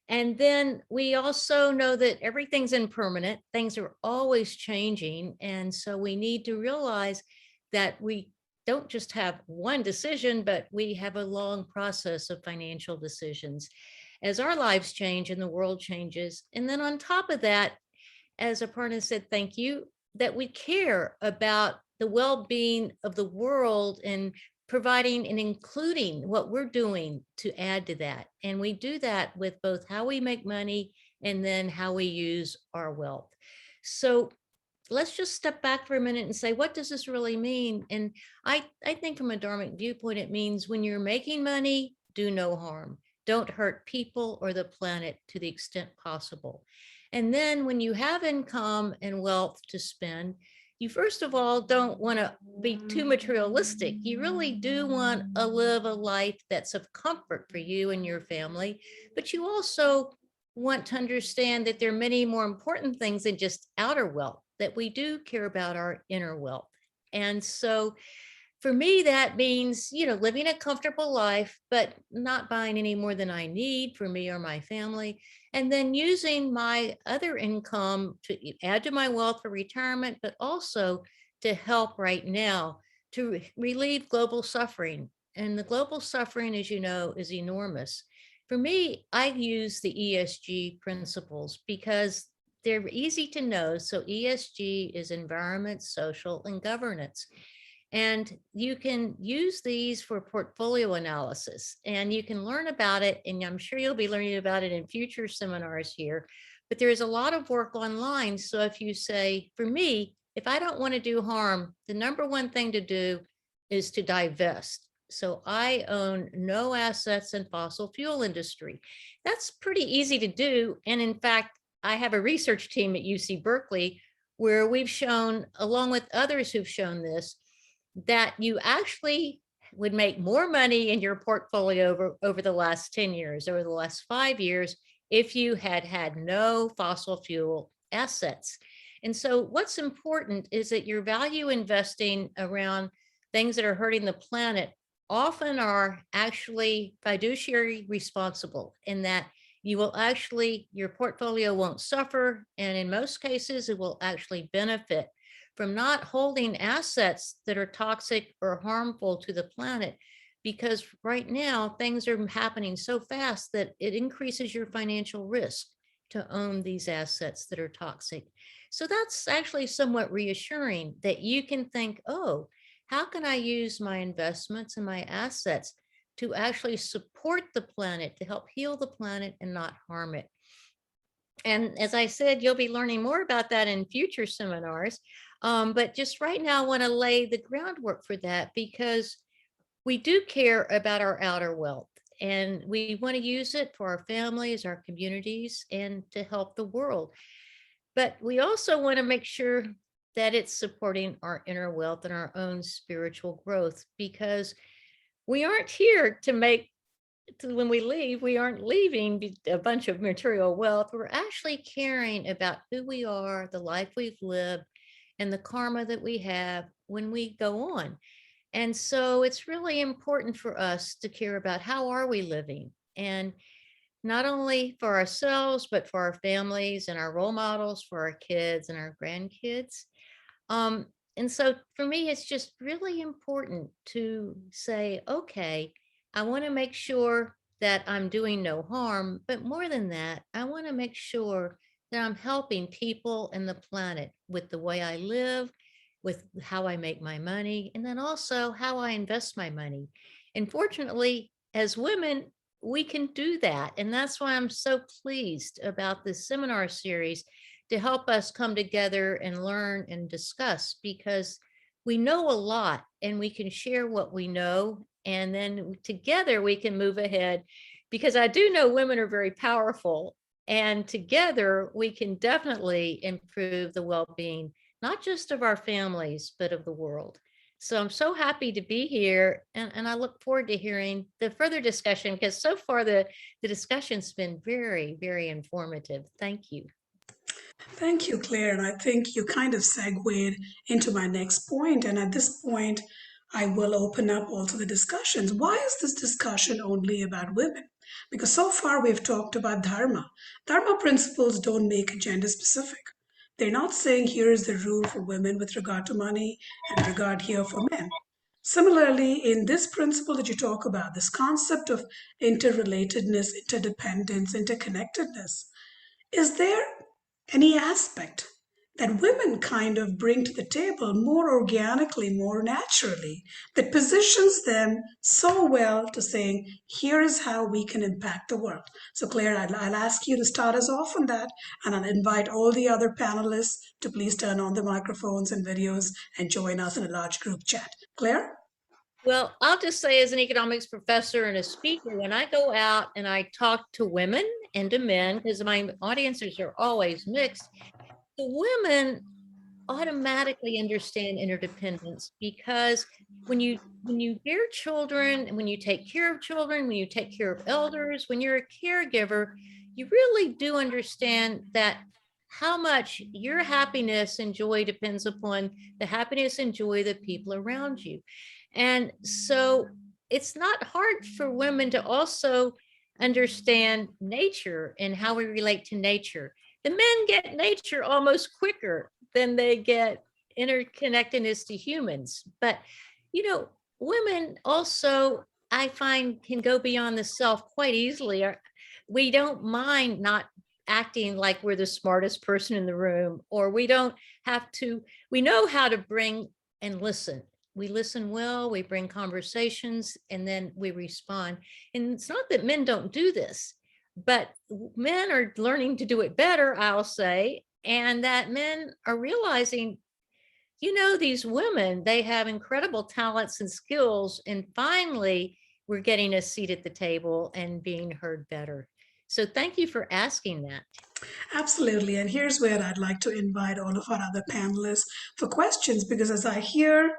Speaker 8: And then we also know that everything's impermanent. Things are always changing. And so we need to realize that we don't just have one decision, but we have a long process of financial decisions as our lives change and the world changes. And then on top of that, as Aparna said, thank you, that we care about the well-being of the world and providing and including what we're doing to add to that. And we do that with both how we make money and then how we use our wealth. So let's just step back for a minute and say, what does this really mean? And I think from a Dharmic viewpoint, it means when you're making money, do no harm. Don't hurt people or the planet to the extent possible. And then when you have income and wealth to spend, you first of all don't want to be too materialistic. You really do want to live a life that's of comfort for you and your family, but you also want to understand that there are many more important things than just outer wealth, that we do care about our inner wealth. And so for me, that means, living a comfortable life, but not buying any more than I need for me or my family. And then using my other income to add to my wealth for retirement, but also to help right now to relieve global suffering. And the global suffering, as you know, is enormous. For me, I use the ESG principles because they're easy to know. So ESG is environment, social, and governance. And you can use these for portfolio analysis, and you can learn about it. And I'm sure you'll be learning about it in future seminars here, but there's a lot of work online. So if you say, for me, if I don't want to do harm, the number one thing to do is to divest. So I own no assets in fossil fuel industry. That's pretty easy to do. And in fact, I have a research team at UC Berkeley where we've shown, along with others who've shown this, that you actually would make more money in your portfolio over the last 10 years, over the last 5 years, if you had had no fossil fuel assets. And so what's important is that your value investing around things that are hurting the planet often are actually fiduciary responsible, in that you will actually, your portfolio won't suffer. And in most cases, it will actually benefit from not holding assets that are toxic or harmful to the planet. Because right now, things are happening so fast that it increases your financial risk to own these assets that are toxic. So that's actually somewhat reassuring that you can think, oh, how can I use my investments and my assets to actually support the planet, to help heal the planet and not harm it? And as I said, you'll be learning more about that in future seminars. But just right now, I want to lay the groundwork for that, because we do care about our outer wealth, and we want to use it for our families, our communities, and to help the world. But we also want to make sure that it's supporting our inner wealth and our own spiritual growth, because we aren't here to make, when we leave, we aren't leaving a bunch of material wealth. We're actually caring about who we are, the life we've lived, and the karma that we have when we go on. And so it's really important for us to care about how are we living, and not only for ourselves, but for our families and our role models, for our kids and our grandkids. And so for me, it's just really important to say, okay, I want to make sure that I'm doing no harm, but more than that, I want to make sure that I'm helping people and the planet with the way I live, with how I make my money, and then also how I invest my money. And fortunately, as women, we can do that. And that's why I'm so pleased about this seminar series, to help us come together and learn and discuss, because we know a lot and we can share what we know, and then together we can move ahead, because I do know women are very powerful, and together we can definitely improve the well-being, not just of our families, but of the world. So I'm so happy to be here, and I look forward to hearing the further discussion, because so far the discussion's been very, very informative. Thank you.
Speaker 7: Thank you, Claire. And I think you kind of segued into my next point. And at this point, I will open up also the discussions. Why is this discussion only about women? Because so far we've talked about Dharma. Dharma principles don't make it gender specific. They're not saying here is the rule for women with regard to money and regard here for men. Similarly, in this principle that you talk about, this concept of interrelatedness, interdependence, interconnectedness, is there any aspect that women kind of bring to the table more organically, more naturally, that positions them so well to saying, here is how we can impact the world? So Claire, I'll ask you to start us off on that, and I'll invite all the other panelists to please turn on the microphones and videos and join us in a large group chat. Claire?
Speaker 8: Well, I'll just say, as an economics professor and a speaker, when I go out and I talk to women and to men, because my audiences are always mixed, the women automatically understand interdependence, because when you bear children, and when you take care of children, when you take care of elders, when you're a caregiver, you really do understand that how much your happiness and joy depends upon the happiness and joy of the people around you. And so it's not hard for women to also understand nature and how we relate to nature. The men get nature almost quicker than they get interconnectedness to humans. But women also, I find, can go beyond the self quite easily. We don't mind not acting like we're the smartest person in the room, or we don't have to, we know how to bring and listen. We listen well, we bring conversations, and then we respond. And it's not that men don't do this, but men are learning to do it better, I'll say, and that men are realizing, these women, they have incredible talents and skills. And finally, we're getting a seat at the table and being heard better. So thank you for asking that.
Speaker 7: Absolutely. And here's where I'd like to invite all of our other panelists for questions, because as I hear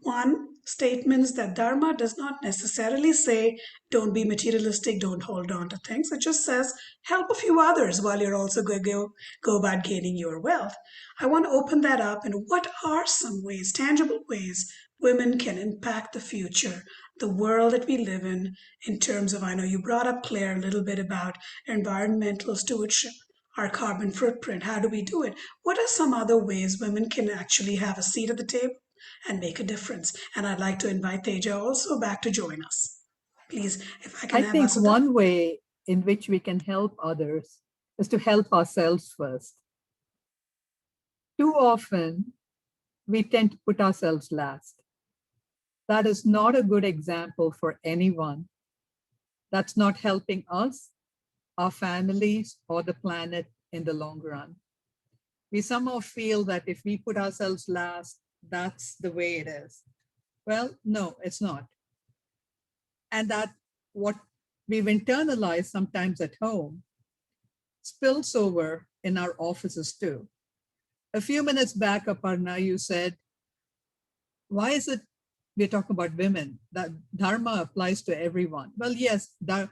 Speaker 7: one statements that Dharma does not necessarily say don't be materialistic, don't hold on to things. It just says help a few others while you're also going to go about gaining your wealth. I want to open that up. And what are some ways, tangible ways, women can impact the future, the world that we live in terms of, I know you brought up, Claire, a little bit about environmental stewardship, our carbon footprint. How do we do it? What are some other ways women can actually have a seat at the table and make a difference? And I'd like to invite Teja also back to join us. Please, if I can
Speaker 4: I
Speaker 7: have
Speaker 4: think
Speaker 7: Vasudha.
Speaker 4: one way in which we can help others is to help ourselves first. Too often, we tend to put ourselves last. That is not a good example for anyone. That's not helping us, our families, or the planet in the long run. We somehow feel that if we put ourselves last, that's the way it is. Well, no, it's not. And that what we've internalized sometimes at home spills over in our offices too. A few minutes back, Aparna, you said, why is it we're talking about women? That Dharma applies to everyone. Well, yes, there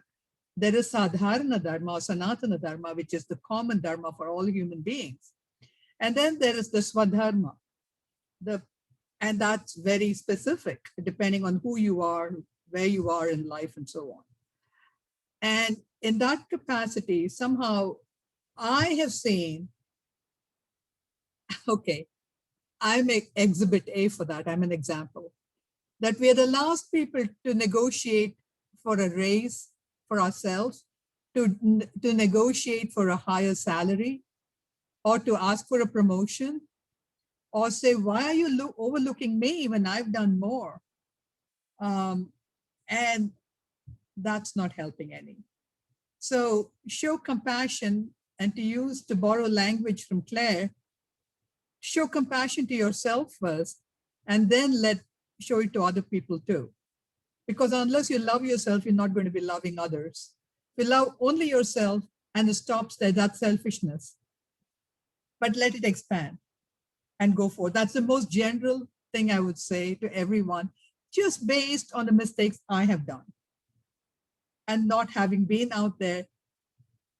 Speaker 4: is Sadharana Dharma or Sanatana Dharma, which is the common Dharma for all human beings. And then there is the Swadharma. And that's very specific, depending on who you are, where you are in life, and so on. And in that capacity, somehow I have seen, okay, I make exhibit A for that. I'm an example. That we are the last people to negotiate for a raise for ourselves, to negotiate for a higher salary, or to ask for a promotion, or say, why are you overlooking me when I've done more? And that's not helping any. So show compassion, and to borrow language from Claire, show compassion to yourself first, and then show it to other people too. Because unless you love yourself, you're not going to be loving others. If you love only yourself and it stops there, that's selfishness. But let it expand and go forward. That's the most general thing I would say to everyone, just based on the mistakes I have done and not having been out there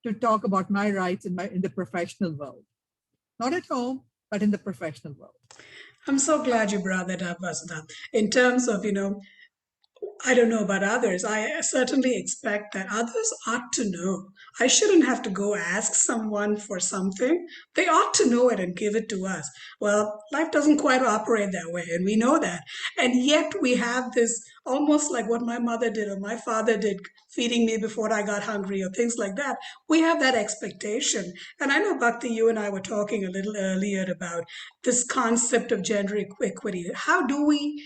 Speaker 4: to talk about my rights in the professional world. Not at home, but in the professional world.
Speaker 7: I'm so glad you brought that up, Vasudha. In terms of, I don't know about others. I certainly expect that others ought to know. I shouldn't have to go ask someone for something. They ought to know it and give it to us. Well, life doesn't quite operate that way, and we know that. And yet we have this almost like what my mother did or my father did, feeding me before I got hungry or things like that. We have that expectation. And I know, Bhakti, you and I were talking a little earlier about this concept of gender equity. How do we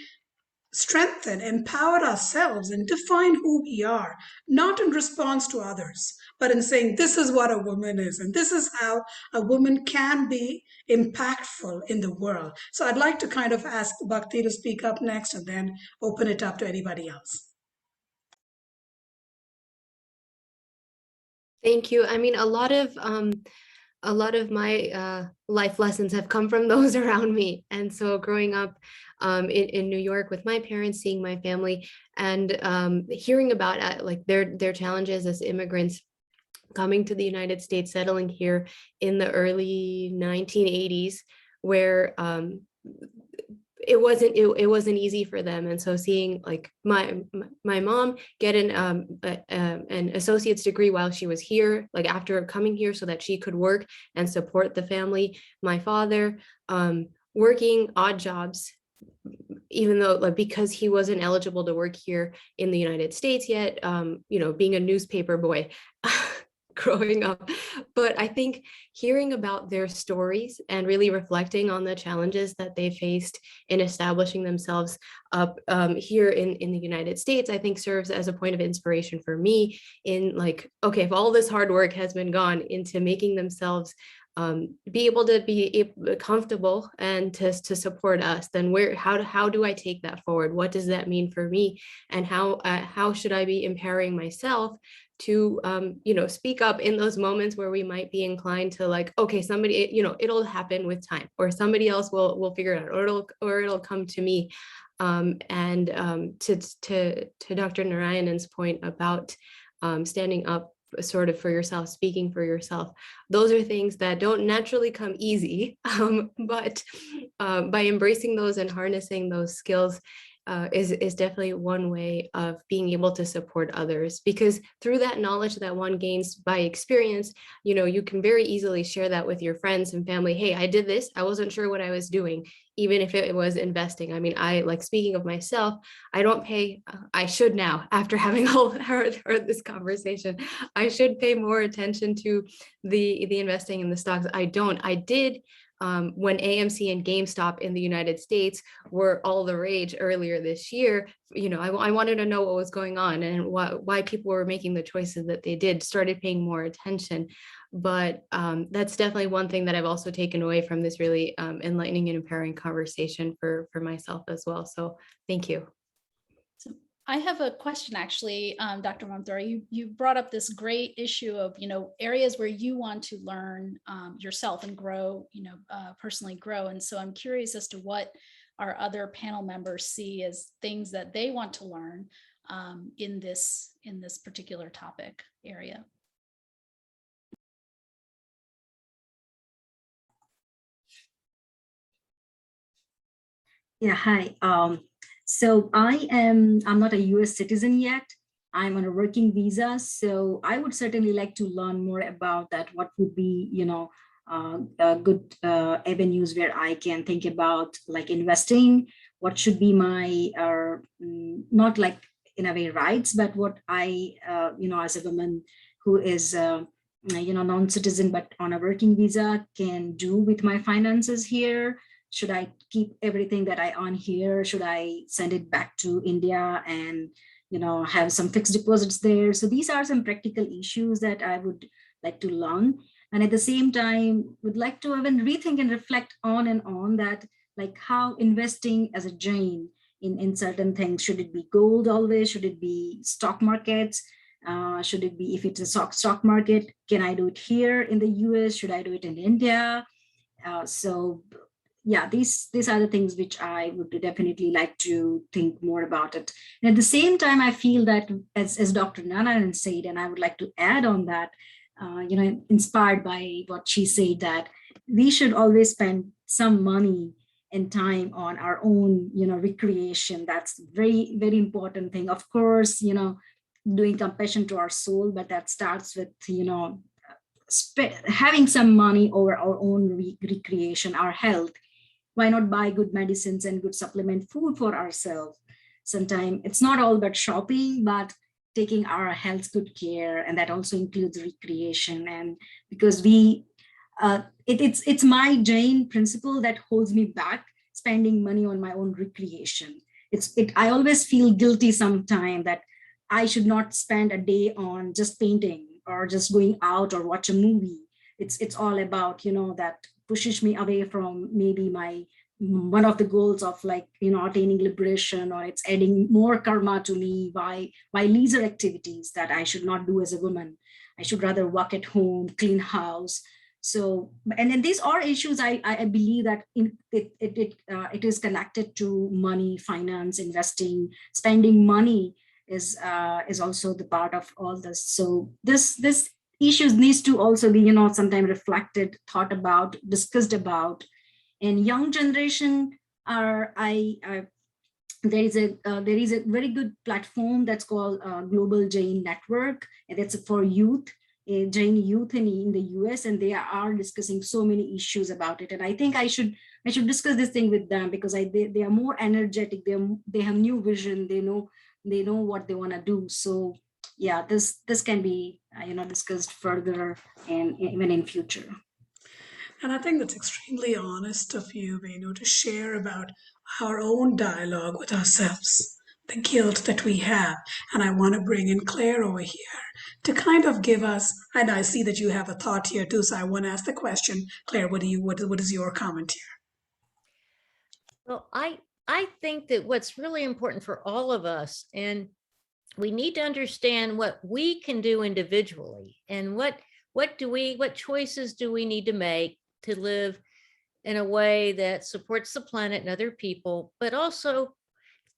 Speaker 7: strengthen, empower ourselves, and define who we are, not in response to others, but in saying, this is what a woman is, and this is how a woman can be impactful in the world. So I'd like to kind of ask Bhakti to speak up next and then open it up to anybody else.
Speaker 5: Thank you. I mean, a lot of my life lessons have come from those around me. And so growing up in New York with my parents, seeing my family, and hearing about like their challenges as immigrants coming to the United States, settling here in the early 1980s, where it wasn't easy for them. And so seeing like my mom get an associate's degree while she was here, like after coming here, so that she could work and support the family. My father working odd jobs even though, like, because he wasn't eligible to work here in the United States yet, being a newspaper boy growing up. But I think hearing about their stories and really reflecting on the challenges that they faced in establishing themselves up here in the United States, I think serves as a point of inspiration for me in, like, okay, if all this hard work has been gone into making themselves be able to be comfortable and to support us, then how do I take that forward? What does that mean for me? And how should I be empowering myself to speak up in those moments where we might be inclined to, like, okay, somebody, it'll happen with time, or somebody else will figure it out, or it'll come to me. To Dr. Narayanan's point about standing up sort of for yourself, speaking for yourself, those are things that don't naturally come easy, but by embracing those and harnessing those skills is definitely one way of being able to support others, because through that knowledge that one gains by experience, you can very easily share that with your friends and family. Hey, I did this, I wasn't sure what I was doing, even if it was investing. I mean, speaking of myself, I don't pay, I should now, after having heard this conversation, I should pay more attention to the investing in the stocks. I did when AMC and GameStop in the United States were all the rage earlier this year. I wanted to know what was going on and why people were making the choices that they did, started paying more attention. But that's definitely one thing that I've also taken away from this really enlightening and empowering conversation for myself as well. So thank you.
Speaker 3: So I have a question, actually, Dr. Mamdora. You brought up this great issue of, areas where you want to learn yourself and grow, personally grow. And so I'm curious as to what our other panel members see as things that they want to learn in this particular topic area.
Speaker 6: Yeah, hi. So I'm not a US citizen yet. I'm on a working visa. So I would certainly like to learn more about that. What would be, good avenues where I can think about, like, investing? What should be my, not like in a way rights, but what I, as a woman who is, non-citizen, but on a working visa, can do with my finances here. Should I keep everything that I earn here? Should I send it back to India and, have some fixed deposits there? So these are some practical issues that I would like to learn. And at the same time, would like to even rethink and reflect on that, like, how investing as a Jain in certain things. Should it be gold always? Should it be stock markets? Should it be, if it's a stock market, can I do it here in the US? Should I do it in India? So yeah, these are the things which I would definitely like to think more about it. And at the same time, I feel that, as Dr. Narayanan said, and I would like to add on that, inspired by what she said, that we should always spend some money and time on our own, recreation. That's very, very important thing. Of course, doing compassion to our soul, but that starts with, having some money over our own recreation, our health. Why not buy good medicines and good supplement food for ourselves? Sometimes it's not all about shopping, but taking our health good care, and that also includes recreation. And because it's my Jain principle that holds me back spending money on my own recreation. I always feel guilty sometimes that I should not spend a day on just painting or just going out or watch a movie. It's all about, that pushes me away from maybe one of the goals of, like, attaining liberation, or it's adding more karma to me by leisure activities that I should not do as a woman. I should rather work at home, clean house. So, and then these are issues I believe that it is connected to money, finance, investing, spending money is also the part of all this. So this issues needs to also be, sometimes reflected, thought about, discussed about. And young generation there is a very good platform that's called Global Jain Network, and it's for youth, Jain youth in the US, and they are discussing so many issues about it. And I think I should I should discuss this thing with them because they are more energetic. They have new vision. They know what they want to do. So yeah, this can be discussed further and even in future.
Speaker 7: And I think that's extremely honest of you, Venu, to share about our own dialogue with ourselves, the guilt that we have. And I want to bring in Claire over here to kind of give us, and I see that you have a thought here too, so I want to ask the question. Claire, what is your comment here?
Speaker 8: Well, I think that what's really important for all of us, and we need to understand what we can do individually, and what choices do we need to make to live in a way that supports the planet and other people, but also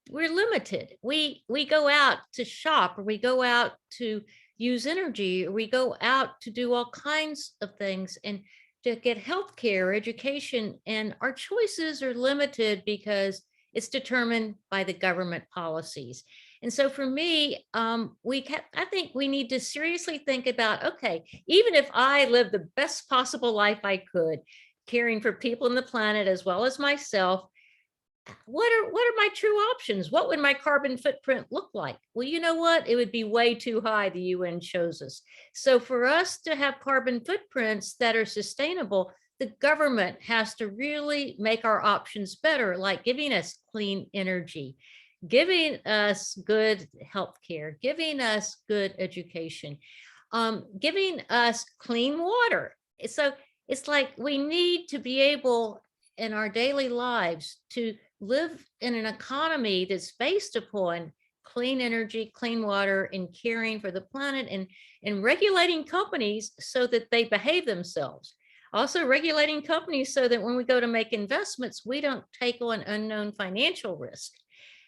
Speaker 8: we're limited. We go out to shop, or we go out to use energy, or we go out to do all kinds of things and to get healthcare, education, and our choices are limited because it's determined by the government policies. And so for me, I think we need to seriously think about, okay, even if I live the best possible life I could, caring for people on the planet as well as myself, what are my true options? What would my carbon footprint look like? Well, you know what? It would be way too high. The UN shows us. So for us to have carbon footprints that are sustainable, the government has to really make our options better, like giving us clean energy, giving us good health care, giving us good education, giving us clean water. So it's like we need to be able in our daily lives to live in an economy that's based upon clean energy, clean water, and caring for the planet, and regulating companies so that they behave themselves. Also regulating companies so that when we go to make investments, we don't take on unknown financial risk.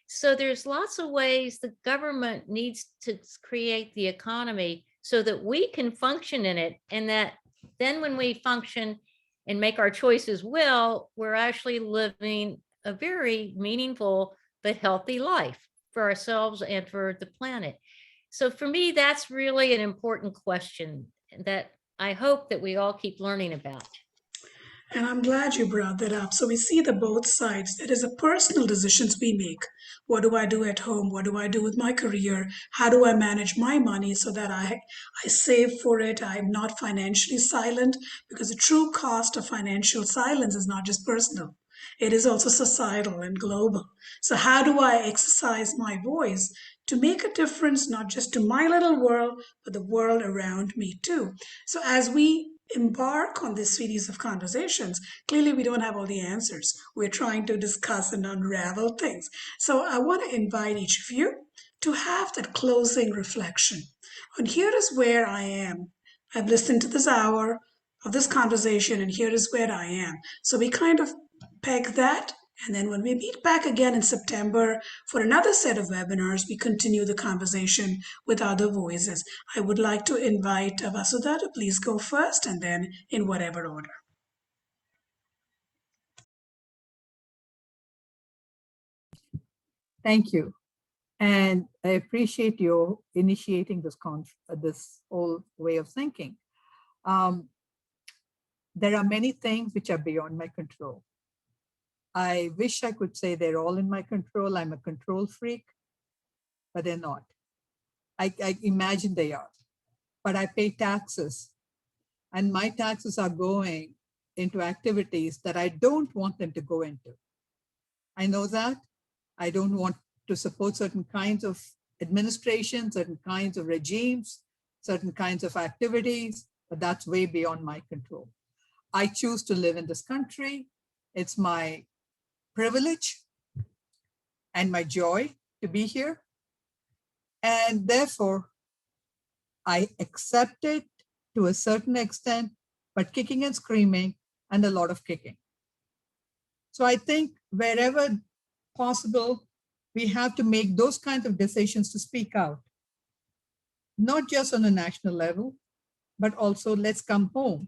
Speaker 8: So there's lots of ways the government needs to create the economy so that we can function in it, and that then when we function and make our choices well, we're actually living a very meaningful but healthy life for ourselves and for the planet. So for me, that's really an important question that I hope that we all keep learning about.
Speaker 7: And I'm glad you brought that up. So we see the both sides. There is a personal decisions we make. What do I do at home? What do I do with my career? How do I manage my money so that I save for it? I'm not financially silent, because the true cost of financial silence is not just personal. It is also societal and global. So how do I exercise my voice to make a difference, not just to my little world, but the world around me too? So as we embark on this series of conversations, clearly we don't have all the answers. We're trying to discuss and unravel things. So I want to invite each of you to have that closing reflection. And here is where I am. I've listened to this hour of this conversation, and here is where I am. So we kind of peg that. And then when we meet back again in September for another set of webinars, we continue the conversation with other voices. I would like to invite Vasudha to please go first, and then in whatever order.
Speaker 4: Thank you. And I appreciate you initiating this whole way of thinking. There are many things which are beyond my control. I wish I could say they're all in my control. I'm a control freak, but they're not. I imagine they are, but I pay taxes, and my taxes are going into activities that I don't want them to go into. I know that. I don't want to support certain kinds of administration, certain kinds of regimes, certain kinds of activities, but that's way beyond my control. I choose to live in this country. It's my privilege and my joy to be here. And therefore, I accept it to a certain extent, but kicking and screaming and a lot of kicking. So I think wherever possible, we have to make those kinds of decisions to speak out, not just on a national level, but also let's come home.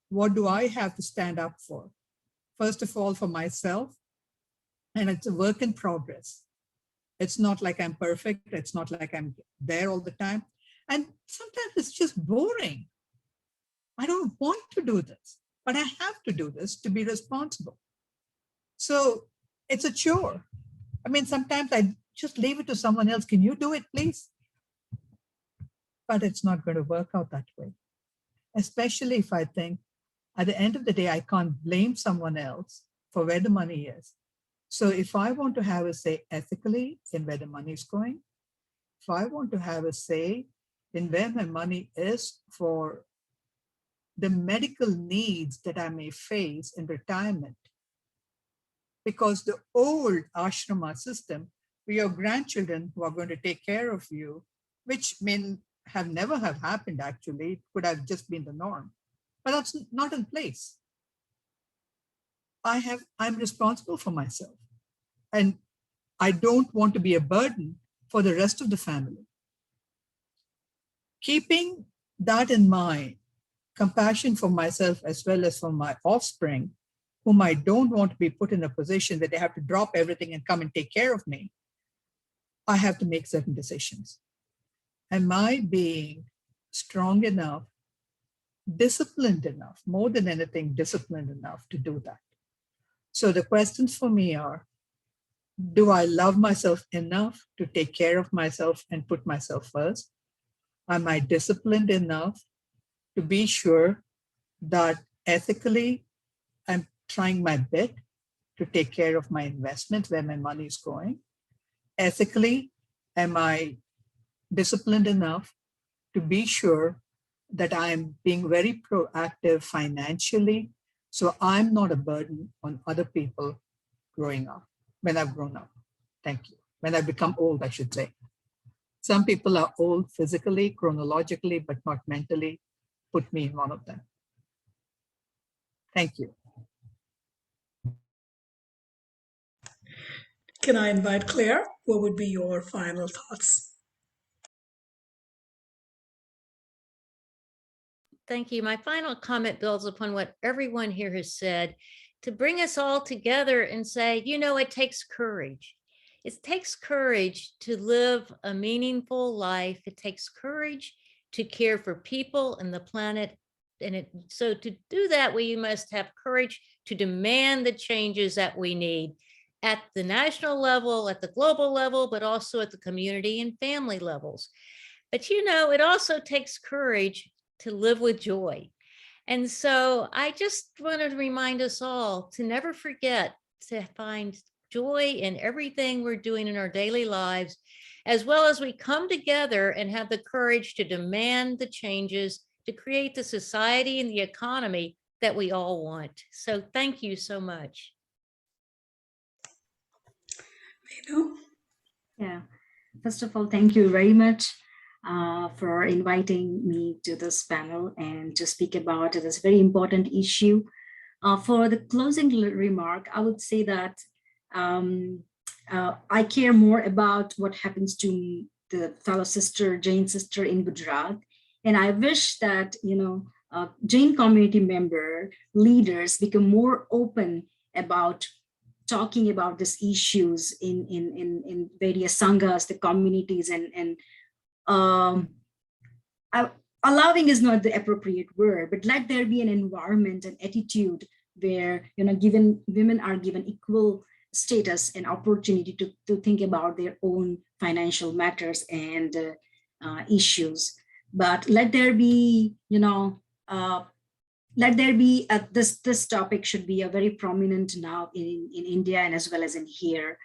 Speaker 4: What do I have to stand up for? First of all, for myself, and it's a work in progress. It's not like I'm perfect. It's not like I'm there all the time. And sometimes it's just boring. I don't want to do this, but I have to do this to be responsible. So it's a chore. I mean, sometimes I just leave it to someone else. Can you do it, please? But it's not going to work out that way, especially if I think at the end of the day, I can't blame someone else for where the money is. So if I want to have a say ethically in where the money is going, if I want to have a say in where my money is for the medical needs that I may face in retirement, because the old ashrama system, where your grandchildren who are going to take care of you, which may have never have happened actually, could have just been the norm, but that's not in place. I'm responsible for myself, and I don't want to be a burden for the rest of the family. Keeping that in mind, compassion for myself as well as for my offspring, whom I don't want to be put in a position that they have to drop everything and come and take care of me, I have to make certain decisions. Am I being strong enough, disciplined enough, more than anything, disciplined enough to do that? So the questions for me are, do I love myself enough to take care of myself and put myself first? Am I disciplined enough to be sure that ethically I'm trying my bit to take care of my investment, where my money is going? Ethically, am I disciplined enough to be sure that I'm being very proactive financially, so I'm not a burden on other people growing up, when I've grown up? Thank you. When I become old, I should say. Some people are old physically, chronologically, but not mentally. Put me in one of them. Thank you.
Speaker 7: Can I invite Claire? What would be your final thoughts?
Speaker 8: Thank you. My final comment builds upon what everyone here has said, to bring us all together and say, you know, it takes courage. It takes courage to live a meaningful life. It takes courage to care for people and the planet. And so to do that, we must have courage to demand the changes that we need at the national level, at the global level, but also at the community and family levels. But you know, it also takes courage to live with joy. And so I just wanted to remind us all to never forget to find joy in everything we're doing in our daily lives, as well as we come together and have the courage to demand the changes to create the society and the economy that we all want. So thank you so much.
Speaker 7: Venu?
Speaker 6: Yeah. First of all, thank you very much for inviting me to this panel and to speak about this very important issue. For the closing remark, I would say that I care more about what happens to the fellow sister, Jain sister in Gujarat. And I wish that, Jain community member leaders become more open about talking about these issues in various sanghas, the communities, and allowing is not the appropriate word, but let there be an environment and attitude where given women are given equal status and opportunity to think about their own financial matters and issues. But let there be this topic should be a very prominent now in India and as well as in here.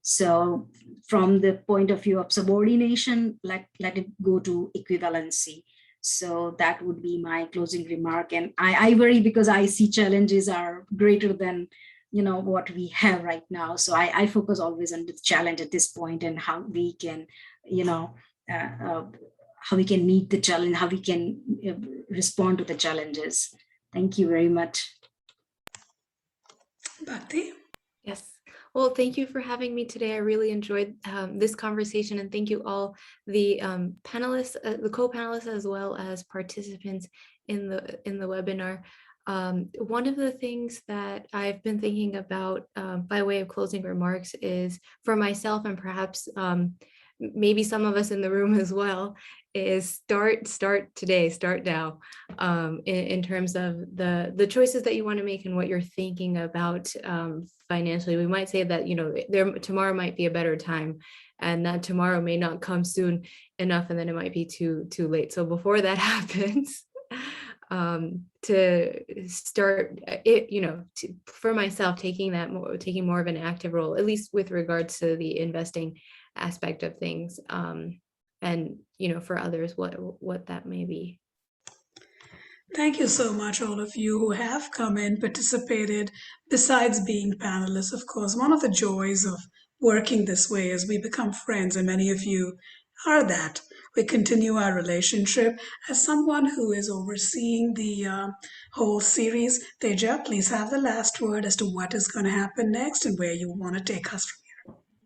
Speaker 6: So from the point of view of subordination, let it go to equivalency. So that would be my closing remark. And I worry because I see challenges are greater than what we have right now. So I focus always on the challenge at this point and how we can how we can meet the challenge, how we can respond to the challenges. Thank you very much.
Speaker 7: Bhakti?
Speaker 5: Yes. Well, thank you for having me today. I really enjoyed this conversation, and thank you all the panelists, the co-panelists, as well as participants in the webinar. One of the things that I've been thinking about by way of closing remarks is for myself and perhaps maybe some of us in the room as well, is start today, start now, in terms of the choices that you want to make and what you're thinking about financially. We might say that, tomorrow might be a better time, and that tomorrow may not come soon enough, and then it might be too late. So before that happens, to start it, for myself, taking more of an active role, at least with regards to the investing aspect of things, and for others, what that may be.
Speaker 7: Thank you so much, all of you who have come in, participated. Besides being panelists, of course, one of the joys of working this way is we become friends, and many of you are that. We continue our relationship. As someone who is overseeing the whole series, Teja, please have the last word as to what is going to happen next and where you want to take us from.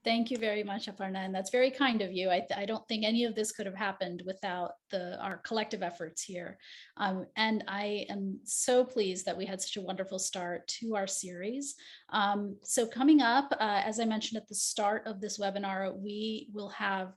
Speaker 3: Thank you very much, Aparna, and that's very kind of you. I don't think any of this could have happened without our collective efforts here. And I am so pleased that we had such a wonderful start to our series. So coming up, as I mentioned at the start of this webinar, we will have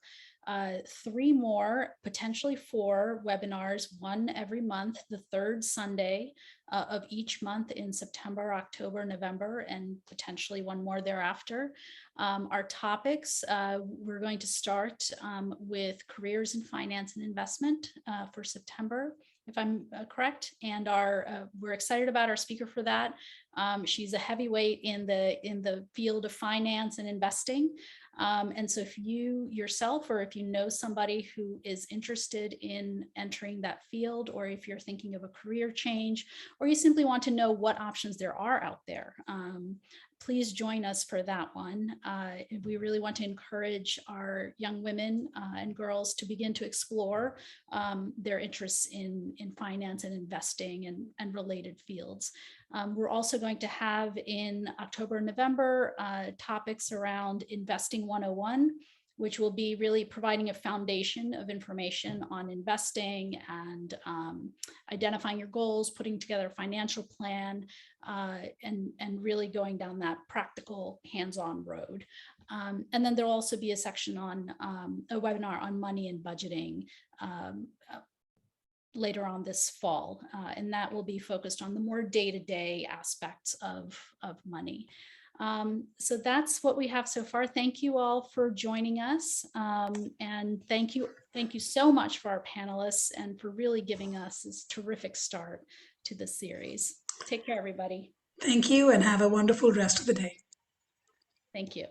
Speaker 3: 3 more, potentially 4 webinars, one every month, the 3rd Sunday of each month in September, October, November, and potentially one more thereafter. Our topics, we're going to start with careers in finance and investment for September, if I'm correct. And we're excited about our speaker for that. She's a heavyweight in the field of finance and investing. And so if you yourself, or if you know somebody who is interested in entering that field, or if you're thinking of a career change, or you simply want to know what options there are out there, please join us for that one. We really want to encourage our young women and girls to begin to explore their interests in finance and investing and related fields. We're also going to have in October and November topics around Investing 101, which will be really providing a foundation of information on investing and identifying your goals, putting together a financial plan, and really going down that practical hands-on road. And then there'll also be a section on a webinar on money and budgeting later on this fall, and that will be focused on the more day-to-day aspects of money. So that's what we have so far. Thank you all for joining us, and thank you so much for our panelists and for really giving us this terrific start to the series. Take care, everybody.
Speaker 7: Thank you, and have a wonderful rest of the day.
Speaker 3: Thank you.